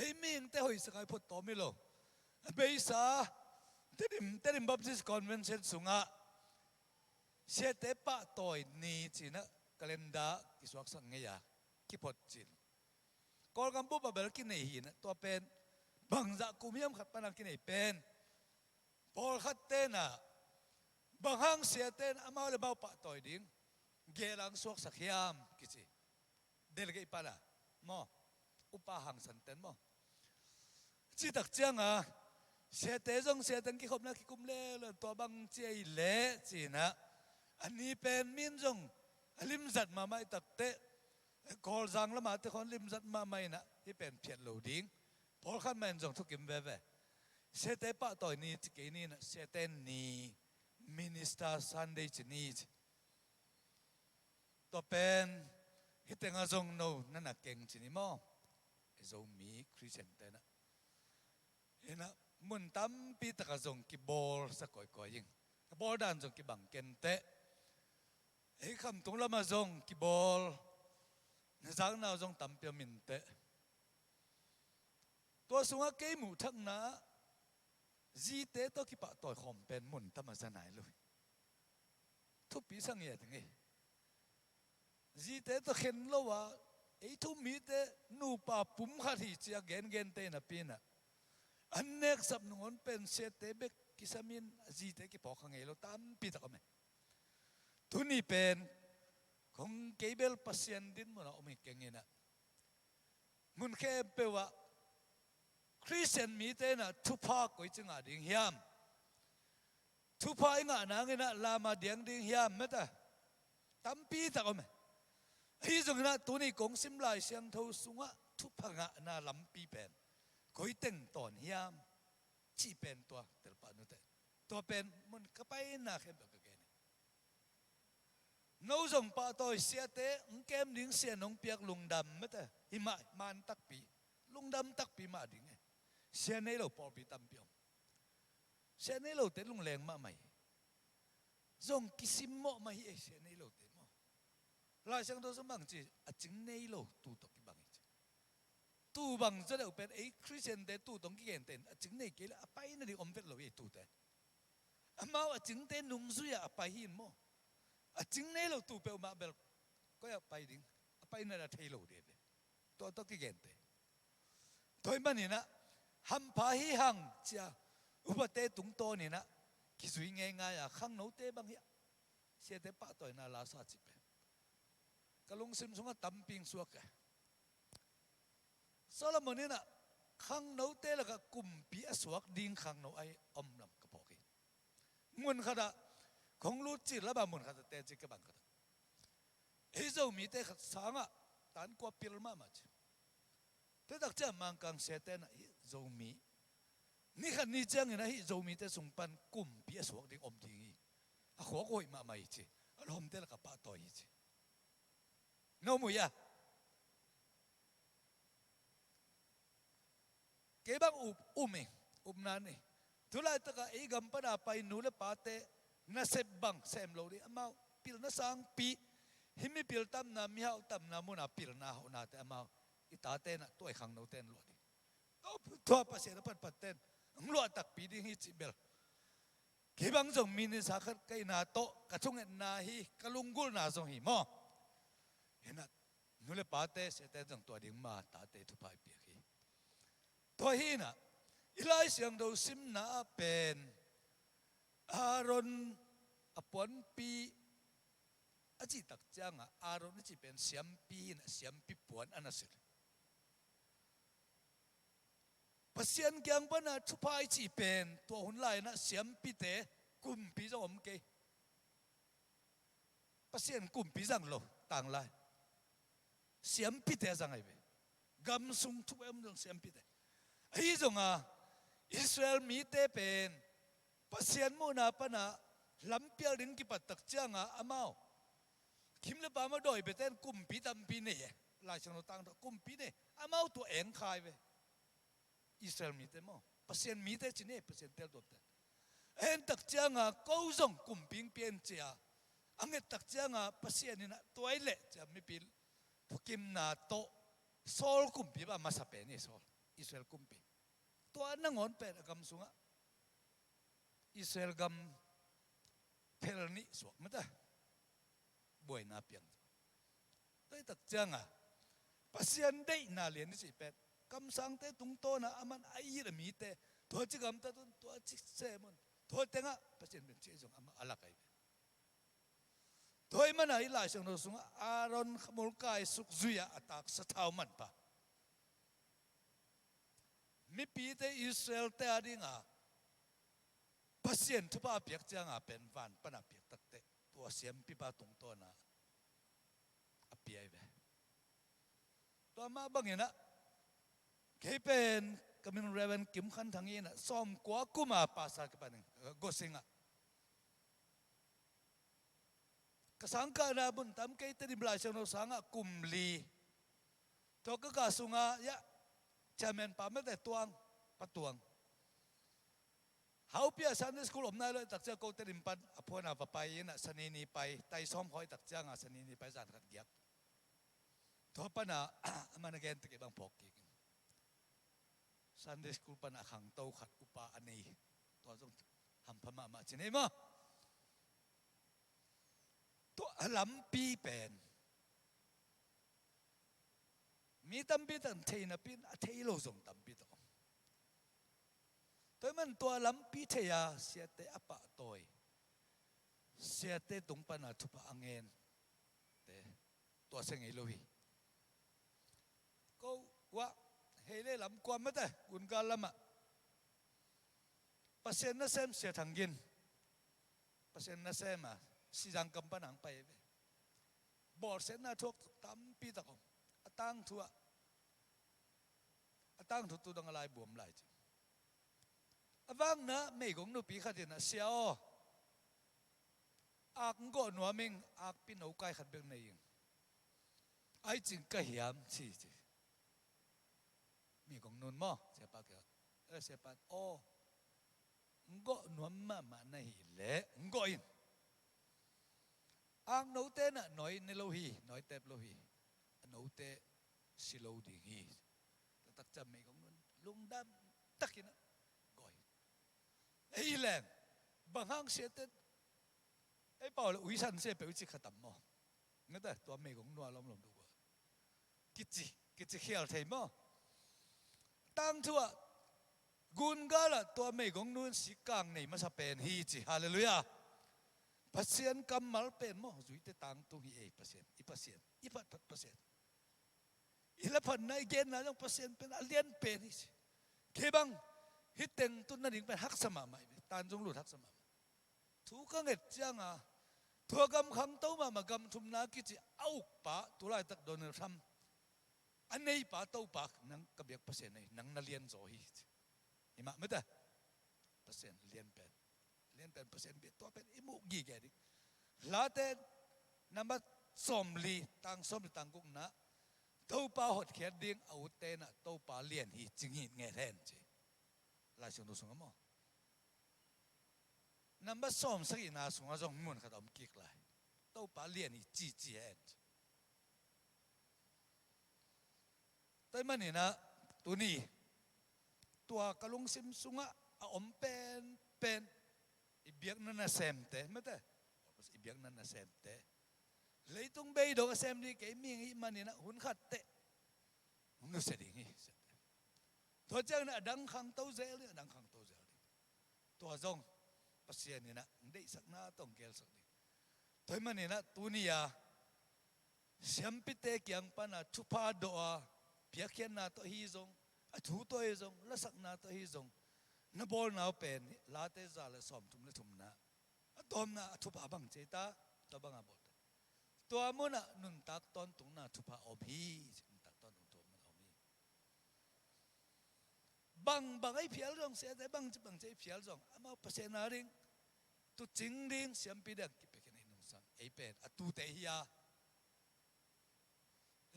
ei ming te hoi sakai phot to mi lo be sa te dim baptist convention sunga se te pa toy ni chi na kalenda ki swak sang nge ya ki phot chin kol gam bu ba bel ki nei hi na to pen bang za kumiam khat panak ki nei pen pol khat te na bang hang se ten amao le bau pa toy ding gelang swak sakhiam ki chi del ge pala mo upa hang san ten mo chi tak chiang a se te jong se ten ki khop na ki kum le to bang chei le chi na ani pen min jong lim zat ma mai tak te kol zang la ma te khon lim zat ma mai na hi pen phiat lo ding pol khan men jong thukim ve ve se te pa toy ni chi ke ni na se ten ni minister sunday chi ni to pen hi tenga jong no na na keng chi ni mo zo mi christian te na ena mun tam pi ta ka jong ki bol sa koi koi ying bol dan jong ki bang ken te ei kham tung lama jong ki bol na jang na jong tam pia min te to sunga ke mu thak na ji te to ki pa toy khom pen mun tam sa nai lu thu pi sang ye nge ji te to khen lo wa ei thu mi te nu pa pum kha thi chia gen gen te na pi na an nek sap ngon pen se te bek kisamin ji te ki po khang e lo tam pi ta me tu ni pen kong kebel pasien din mo na omi kengena mun khe pe wa christian mi te na thu pa koi chinga ding hiam thu pa nga na ngena lama diang ding hiam meta tam pi ta me hi jong na tu ni kong sim lai siang tho sunga thu pa nga na lam pi pen koi teng ton hiam chi pen to tel pa nu te to pen mun ka pai na khe ba ka ge no jong pa toy sia te kem ding sia nong piak lungdam meta hi ma man tak pi lungdam tak pi ma ding sia nei lo por pi tam piom sia nei lo te lung leng ma mai jong kisim mo mai e sia nei lo te mo lai sang do sang bang chi a ching nei lo tu to ki bang tu bang za lo pen e christian de tu tong ki gen ten a ching nei ke la a pai na di om vet lo e tu te amao a ching te nung zu ya a pai hin mo a ching nei lo tu pe ma bel ko ya pai ding a pai na da thei lo de to ki gen te toy mani na ham pa hi hang cha upa te tung to ni na ki sui nge nga ya khang no te bang ya se te pa toy na la sa chi pe kalung sim sunga tamping suak ka Solomon ni na khang no te la ka kumpi aswak ding khang no ai om lam ka poki mun khada kong lu chi la ba mun khada te chi ka bang khada ei zo mi te khat sanga tan ko pil ma ma chi te dak cha mang kang se te na zo mi ni khan ni chang na hi zo mi te sung pan kumpi aswak ding om ding a kho ko ma mai chi alom te la ka pa to hi chi no mu ya ke bang up na ni tulai ta ka e gam pa na pai nu le pa te na sep bang sem lo ri amao pil na sang pi himi pil tam na mi hau tam na mu na pil na ho na te amao ita te na toy khang no ten lo di to pa se na pat ten nglo tak pi ding hi chi bel ke bang jong min ni sa khat kai na to ka chung na hi kalungul na jong hi mo hena nu le pa te se te jong to ding ma ta te thu pai pi hi to hi na ilai siang do sim na pen aron apon pi achi tak changa aron chi pen siam pi na siam pi puan anasil pasien kyang pa na chupai chi pen to hun lai na siam pi te kum pi zo om ke pasien kum pi jang lo tang lai siam pi te jang ai be gam sung thu em jong siam pi te ai jong a Israel mi te pen pasien mo na pa na lampial ding ki patak changa amao kim le pa ma doi beten kumpi tampi ne lai chang no tang kum pi ne amao to eng khai ve Israel mi te mo pasien mi te chine pasien tel dop te en tak changa ko zong kumping pian chia anget tak changa pasien ina toilet cha mi pil pukim na to sol kumpi ba masape ni sol Israel kumpi to nangon pe gam sunga Israel gam pelni so mata boy na piang toi tak changa pasien dei na lian ni si pet kam sang te tung to na aman ai ra mi te to chi gam ta tun to chi se mon to tenga pasien ben chi jong ama ala kai toi man ai lai sang no sunga aron mul kai suk zuya atak sa thau man pa mi pi te Israel te adinga pasien thu pa piak changa pen van pana piak tak te to siam pi pa tung to na apiai ve to ma bangena kepen kamin reven kim khan thangina som kwa kuma pasa ke paning gosinga kasangka na bun tam ke te dim lai no sanga kumli to ka sunga ya chairman pa me te tuang patuang hau pia Sunday school om nai lo tak cha ko te dim pan apona pa pai na sanini pai tai som hoi tak cha nga sanini pai zan khat giak to pana amana gen te ke bang phok ki Sunday school pana khang tau khat upa anei to jong ham phama ma chinei ma to alam pi pen mi tam pi tan theina pin a thei lo jong tam pi to toy man to alam pi theya sia te apa toy sia te tung pana thupa angen te to seng ei lo hi ko wa hele lam kwa mata gun ga lama pasien na sem sia thangin pasien na sem a si jang kam panang pai ve bor sen na thok tam pi ta kom atang thu tu dang lai buam lai chi awang na mei gong nu pi khatin a sia o ak ngo no ming ak pi no kai khat bek nei ai Cing ka hiam chi chi mi gong nun mo se pa ke se pa o ngo no ma ma na hi le ngo in ang no te na noi ne lo hi noi tep lo hi no te si lo ding hi tak cham mi gong nun lungdam takina goi ei len bang hang se te ei pao le ui san se pe chi khatam mo ngata to mi gong no lom lom du ba kichi khial thei mo tang thua gun gala to mi gong nun si kang nei ma sa pen hi chi hallelujah pasien kamal pen mo zui te tang tu hi ei pasien i pat pasien ila pan na gen na jong pasien pen alien pen hi ke bang hiteng tu na ding pen hak sama mai tan jong lut hak sama thu ka nget chang a thua gam khang to ma gam thum na ki chi au pa tu lai tak don ram anei pa to pa nang ka biak pasien nei nang na lien zo hi ima mata pasien lien pen pasien bi to pen imu gi ge dik la te namat som li tang kuk na to pa hot khet ding au te na to pa lien hi ching hi nge ren chi la sung sung mo namat som sagi na sung a jong mun khatom kik lai to pa lien hi chi hen tai mani na tu ni tua kalung sim sunga a om pen ibiak na sem te mate pas ibiak na sem te leitung bei do sem ni ke mi ngi manina hun khat te nu se ding hi to chang na dang khang to zel to zong pasien ni na ndei sak na tong kel sak ni toy manina tunia siam pite kyang pana thupa do a piakhian na to hi zong a thu to hi zong la sak na to hi zong na bol na pen la te za la som thum le thum na atom na thupa bang che ta to bang a bol to amuna nun tak ton tung na thupa om hi nun tak ton tung to man om hi bang ai phial rong se te bang che phial rong ama pasen na ring tu Cing ding siam pi dak ki pe ken nong sang ei pen atu te hiya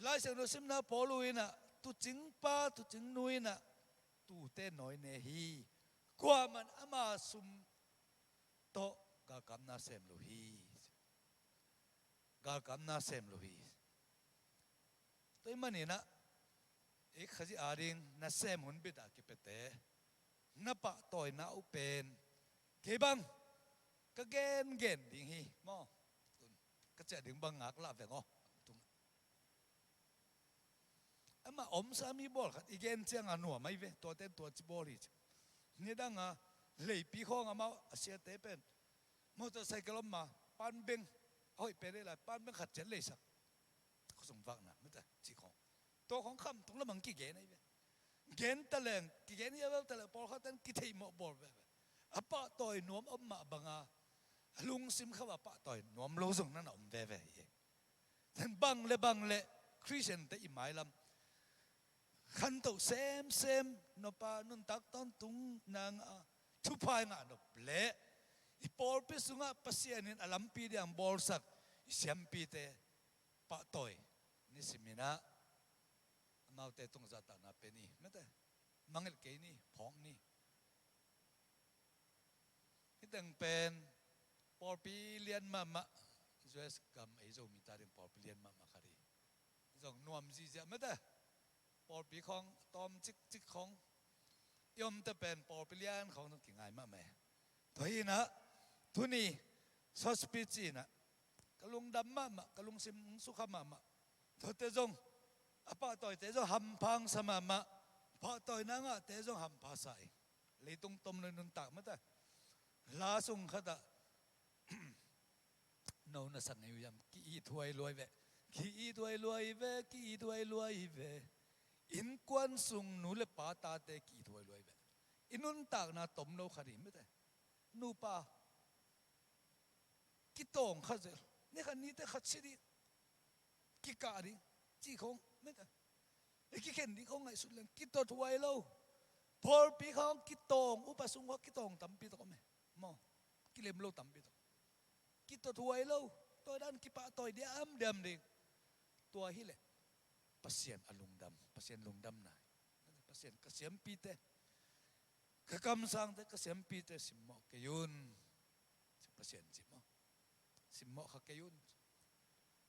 lai se no sim na poluina tu Cing pa tu Cing nuina tu te noi ne hi kwa man ama sum to ga kam na sem lo hi ga kam na sem lo hi toi mani na ek khaji aring na sem hun bit a ki pete na pa toy na upen ke bang ka gen ding hi mo tun ka cha ding bang ngak la ve ngo tung ama om sa mi bol khat igen chiang anu mai ve to ten to chi bol hi ni dang a lei pi khong ama asia te pen motorcycle ma pan beng hoi pe le la pan beng khat chen le sak ko song vak na ma ta chi khong to khong kham tung la mang ki ge nai ve gen ta leng ki gen ya ta le pol khat tan ki thei mo bol ve apa toy nuam om ma banga lung sim khawa pa toy nuam lo zong na om ve ve then bang le Christian te i mai lam khan to sem no pa nun tak ton tung nang thu phai nga no ple i por pe sunga pasianin alam pi diang bol sak i siam pi te pa toy ni simina mau te tung za ta na pe ni mete mangel ke ni phong ni kitang pen por pi lian ma US kam ai zo mi ta rin por pi lian ma khari zong nuam ji ja mete por pi khong tom chik khong yom te pen por pi lian khong no ki ngai ma me thoi na thuni sospi chi na kalung dam ma kalung sim su kha ma thote zong apa toy te zo ham phang sama ma pha toy na nga te zo ham pha sai leitung tom le nun tak ma ta la sung khata no na sang ngai yam ki i thuai loi ve ki i thuai loi ve in kwan sung nu le pa ta te ki thuai loi ve inun tak na tom no khari me ta nu pa ki tong kha je ne khan ni te khat chiri ki ka ri chi khong me ta ki khen di khong ngai su leng ki to thuai lo por pi khong ki tong upa sung ho ki tong tam pi to me mo ki lem lo tam pi to ki to thuai lo to dan ki pa toy diam ding tua hi le pasien alungdam pasien lungdam na pasien ka siam pi te ka kam sang te ka siam pi te simmo ke yun pasien simmo kha ke yun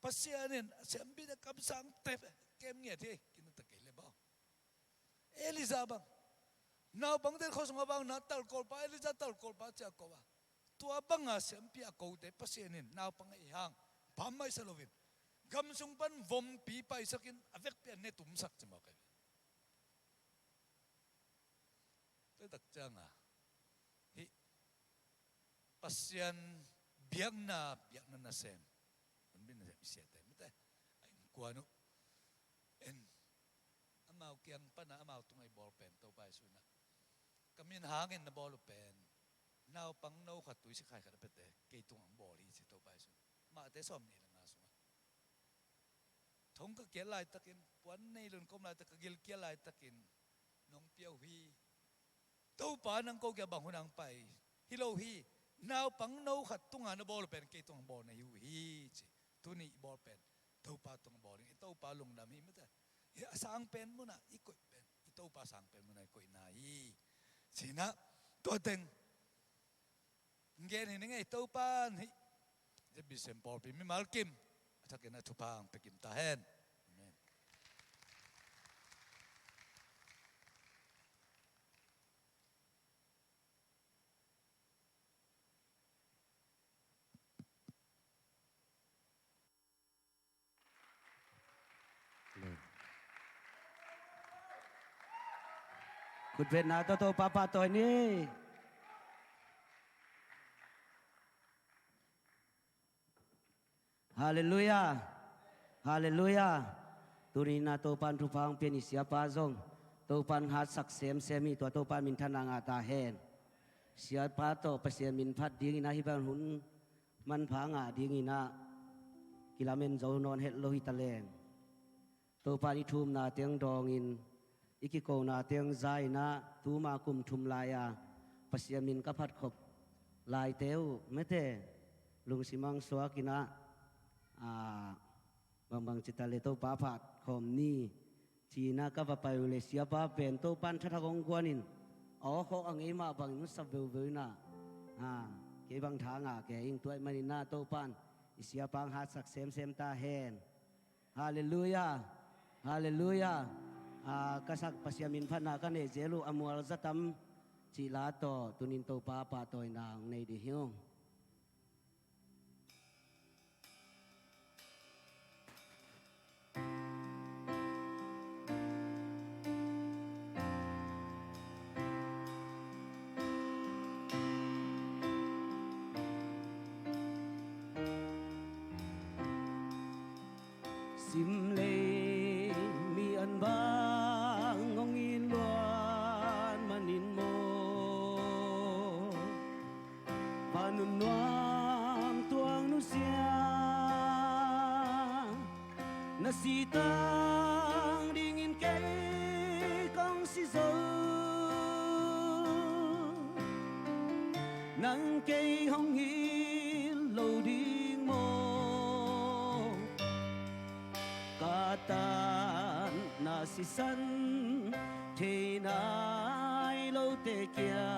pasienin siam pi te kam sang te kem nge the kin ta ke le ba elizabeth now bang den khosong bang na tal kol pa eliza tal kol pa cha ko ba tua banga siam pi a ko te pasienin now pang i hang pam mai salovin gam sung pan vom pi pai sakin avek pe ne tum sak chama ka te tak changa hi pasien biak na sem un bin sem sia te mate ai kuanu en amau kiang pana amau tungai bol pen to pai suna kamin hangin na bol pen now pang no khat tu si khai khat pete ke tung ang bol hi si to pai sun ma te som ni la sunga thong ka ke lai takin puan nei lun kom lai tak gil ke lai takin nong piau hi to pa nang ko ke bang hunang pai hilo hi now pang no khat tunga na bol pen ke tung bol na hu hi chi tu ni bol pen to pa tung bol ni to pa lung dam hi mata sang pen mo na ikoi pen to pa sang pen mo na ikoi na hi sina to teng ngen ni ngai to pan hi je bi sem por pi mi mal kim athakin a thupang pekim ta hen amenคุณเป็นนาโตปาปาตัวนี้ฮาเลลูยาฮาเลลูยาตุนีนาโตปันทุพังเป็นอิสยาปาซงโตปันหัดสักเสมเสมีตัวโตปันมินทนางาตาเฮนเสียปาโตเปเสียมินพัดดิ้งนาฮิบันหุนมันผางาดิ้งนากิลาเมนโจนอนเฮตโลหิตะเลงโตปันอิทุมนาเตียงดองอินอิกิโกนาเตียงใจนะตูมาคุมทุมลายาเปเสียมินกับพัดขบลายเตวไม่เตลุงสิมังสวากินะบางจิตาเลโตปาผัดคอมนี่ chỉ na các vợ ule siapa pen to pan thắt gong quanin khó ang ima bang sab veu na cái bang thang cái in tuổi manin na to pan siapa ang hat sak sem ta hen hallelujah hallelujah kasak pasyamin phana kan e jelu amual zatam chỉ lá to tunin to pa toy nang nei di hiong sim le mi an bang ngong in luan manin mo panun nuam tuang nu siang nasitang dingin kay kong si zo nang kay hong hil lo ding mo katan na si san thế nai lâu tê kia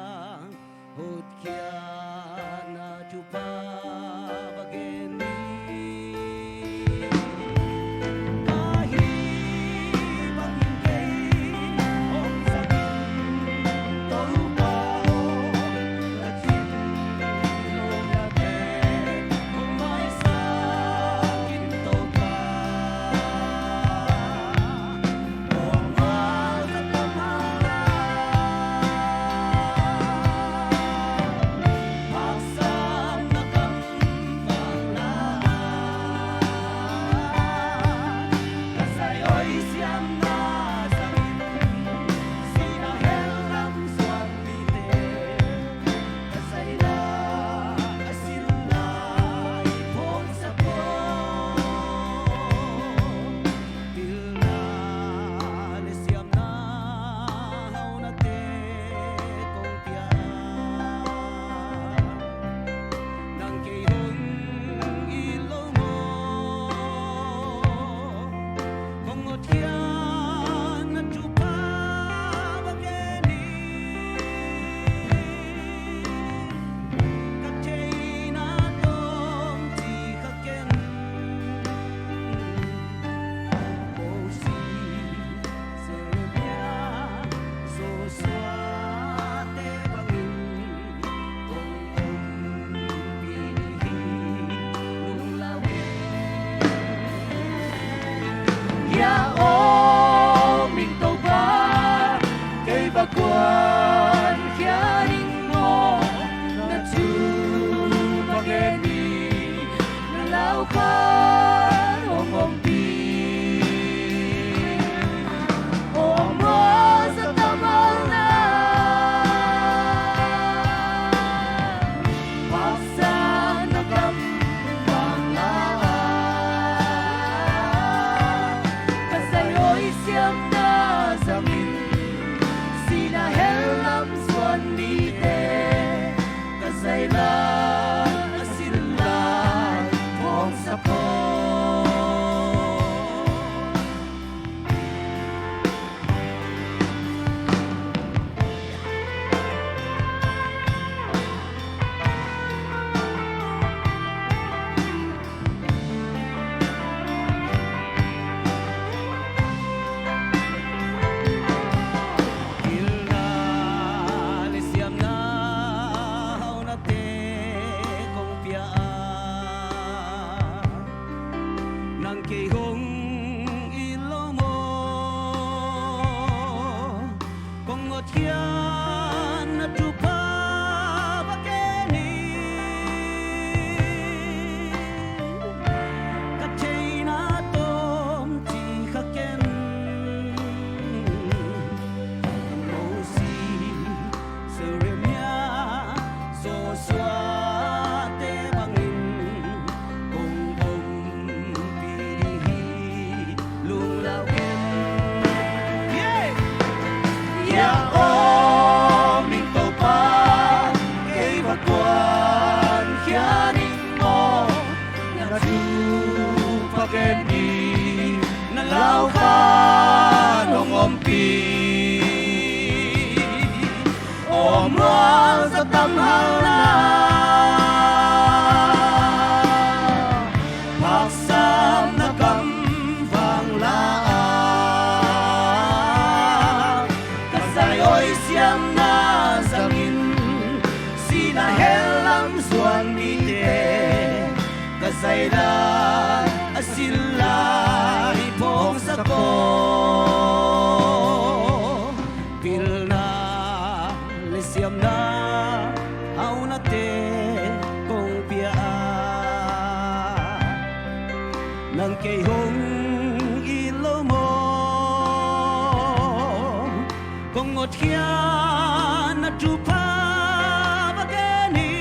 hốt kia na chupa bageni kahi bagin kay om sakin tau pa la chin lo ya te om mai sakin tau pa Lao khan om pi om mual sa tamhal na paksam na kam vang la kasay oi siam na zangin sinahelam suan mite kasay na asila ipong sako pilna lesiam na au na te kong pia nang kay hong ilo mo kong ngot hian na tupa bagani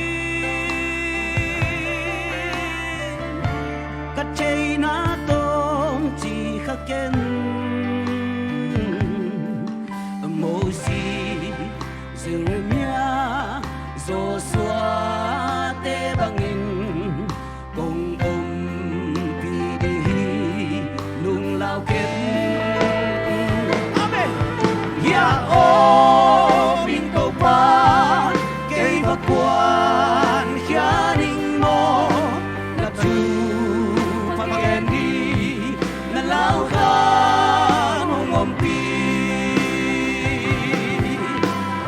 kachay na tong chi khaken mo si zirmia zo swa te bangin kong pi di lung lao ken amen ya o min ko pa kay bakwan hianing mo na tu pagkendi na lao ka ngompi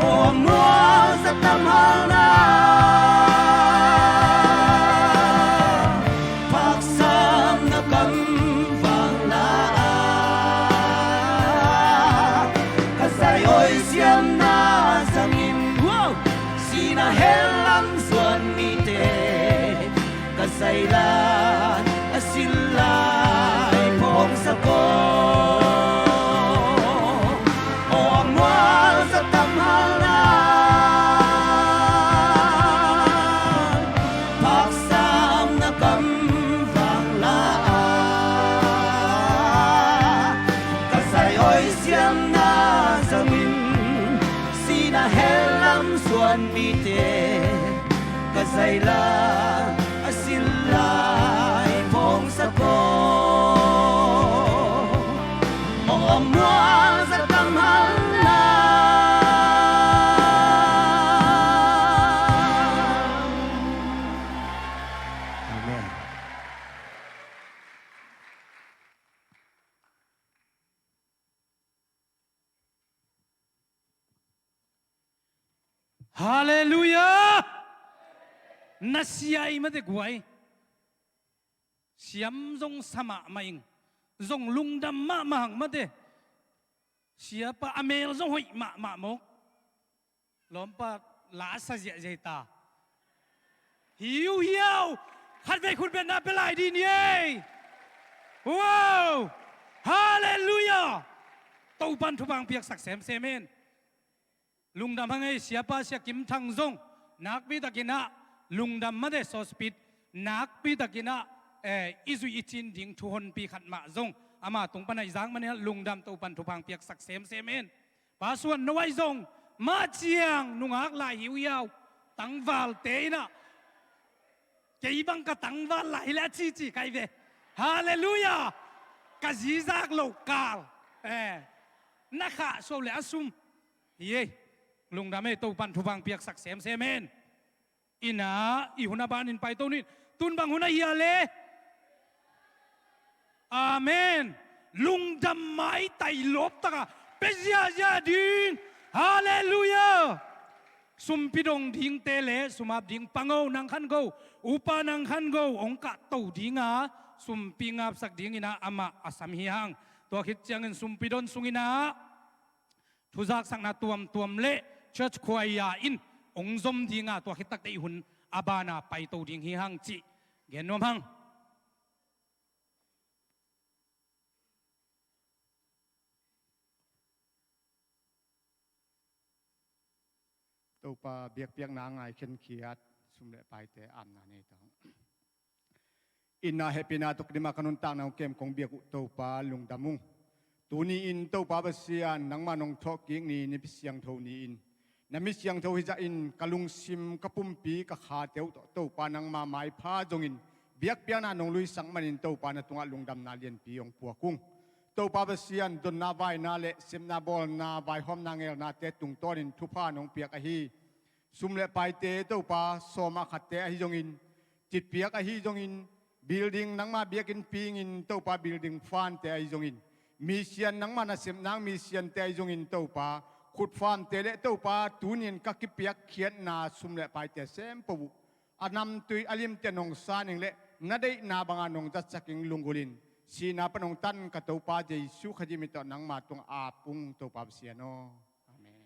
o mo sa tamhal na paksam na kam vang la kasay oi siam na zangin sinahelam suan mite kasay la asilay pong sako o mual sa tamhal na paksam na kam vang la kasay oi siam na zangin sinahelam suan mite kasay la asilay pong sako o mual sa tamhal na amen Hallelujah! Nasiyay mate guay. Siam zong sama maing. Zong lungdam ma mahang mate. Siapa amel zong hoi ma mo. Lompa la sa zia zeta. Hiu hiu. Hat ve kun ben na pelai din ye. Wow! Hallelujah! Taupan tubang piak sak sem semen. Lungdam hangai siapa sia kim thang zong nak pi takina lungdam made so speed nak pi takina izu ichin ding thu hon pi khat ma zong ama tung panai jang mane lungdam to pan thu pang piak sak sem semen pa suan noi zong ma chiang nungak lai hiu yau tang val te na kei bang ka tang val lai la chi chi kai ve hallelujah ka ji zak lo kal na kha so le asum ye Lungdam to pan thu pang piak sak sem semen ina ihuna banin pai to ni tun bang huna hiale amen lungdam mai tai lop taka pezia ja ding hallelujah sumpidong ding tele sumap ding pango nang khan go upa nang khan go ongka to dinga sumpingap sak ding ina ama asam hiang to khit changin sumpidon sungina thuzak sak na tuam le church choir in ong zom dinga to khitak dei hun abana pai to ding hi hang chi genom hang to pa biak piak na ngai khen khiat sum le pai te am na ne tang inna happy na to klima kanun ta na kem kong biak to pa lungdamung tuni in to pa basian nang manong thoking ni pisyang tho ni in namis yang tho hi ja in kalung sim kapumpi ka kha teu to pa nang ma mai pha jongin biak piak na nong lui sang manin to pa na tunga lungdam na lian pi ong puakung ตัวปาเปเซียนดนนาไวนาเลเซมนาบอลนาไวหอมนางเอลนาเตตุงตอรินทุพานองเปียกอหีซุมเลไปเตตัวปาโซมาขัดเตอหิจงอินจิตเปียกอหีจงอินบิลดิ้งนังมาเบียกินปีงินตัวปาบิลดิ้งฟานเตอหิจงอินมีเซียนนังมานาเซมนางมีเซียนเตอหิจงอินตัวปาขุดฟานเตเลตัวปาตูนินกักกิเปียกเขียนนาซุมเลไปเตเซมปูอันนำตุยอลิมเตนองซานิงเลนาได้นาบังานองจัดสักิงลุงกุลินสีนาปนองตันกตัวปาเจสุขจิมิตนังมาตรงอาปุงตัวปาเสียโนอาเมน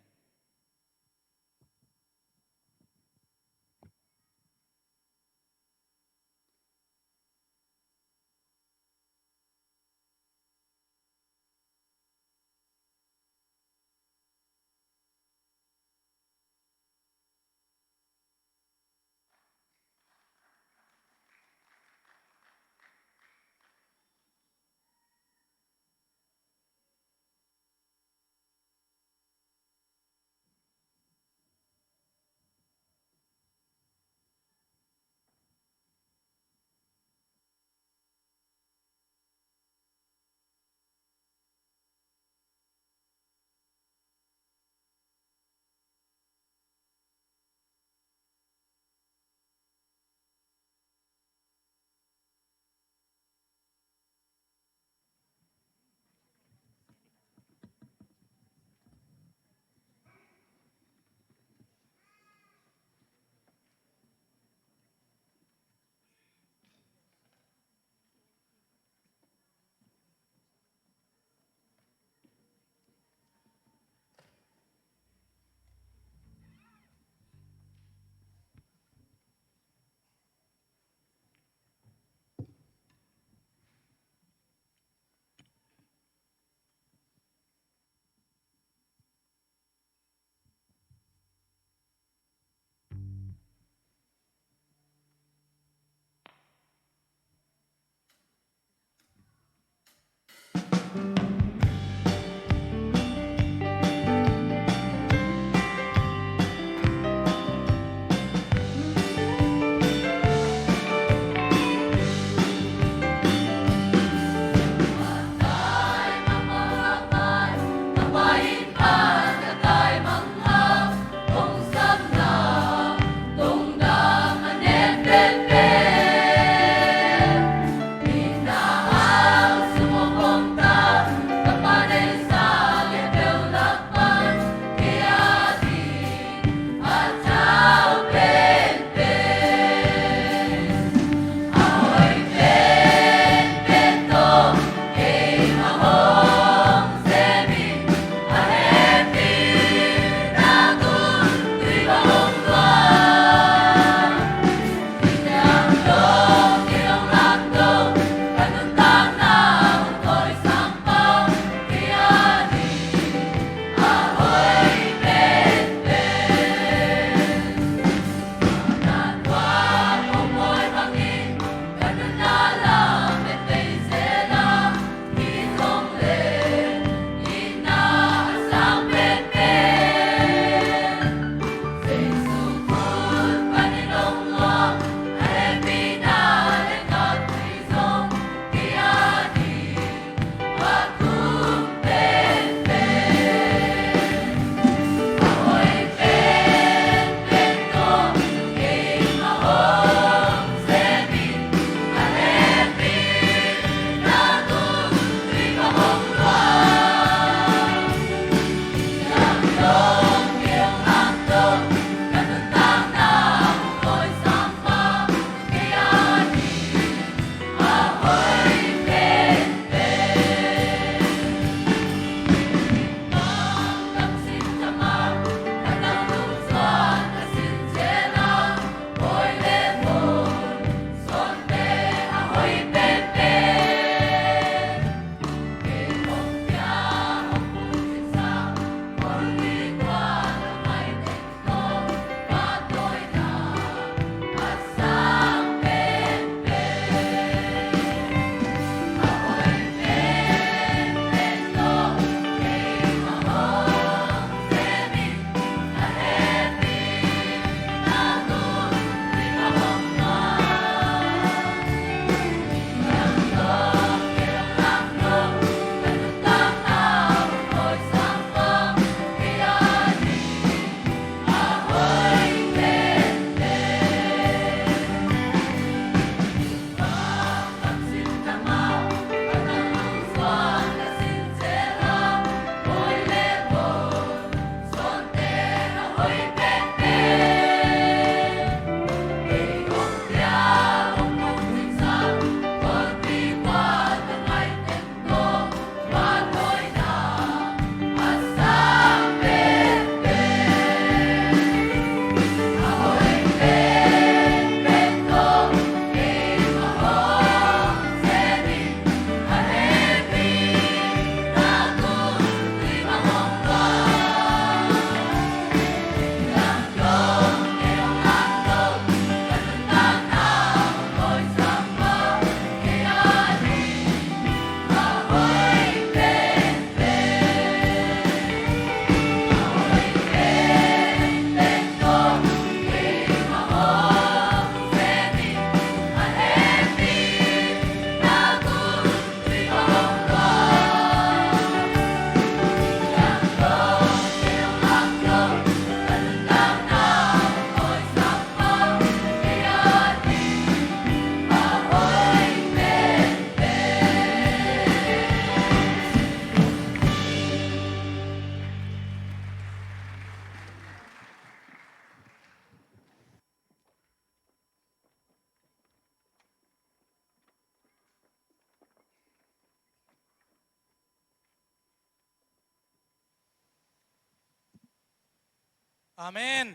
อาเมน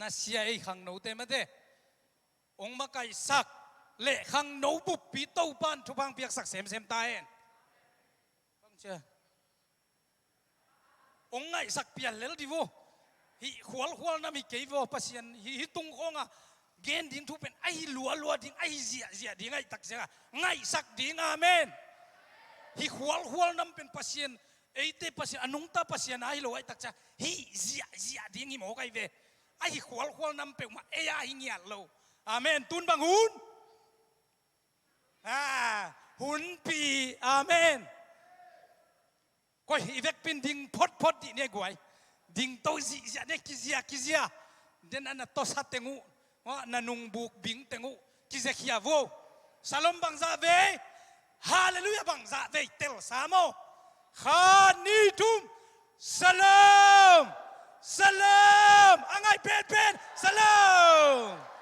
น่าเสียไอ้ขังโนเตมาเดองมาไก่สักเละขังโนบุปปีเต้าบ้านทุบังเปียกสักเสมตายฟังเชื่อองไงสักเปียนเลลดิโวฮิหัวน้ำฮิเกยโวปัสยันฮิตุงคงอ่ะเกณฑ์ดิ้งทุเป็นไอ้ลัวดิ้งไอ้เสียดิ้งไอ้ตักเสียไงสักดิ้งอาเมนฮิหัวน้ำเป็นปัสยันไอ้เตปัสยันอนุงตาปัสยันไอ้ลัวไอ้ตักเสียฮิเสียดิ้งฮิโมกไอ้เวไอ้หัวน้ำเป็นมาเอ้ยฮิเงียโลอาเมนตุนบังหุนหุนปีอาเมนก็อีเวกเป็นดิ้งพดดิเนี่ยกวยดิ้งโตสิเสียเนี่ยกิเสียเดนอันนั้นโตสัตเตงูว่านันงบุกบิงเตงูกิเซขียโวสลมบังซาเวฮาเลลูยาบังซาเวเตลสามโมฮานีทุมสลามอังไงเป็นสลาม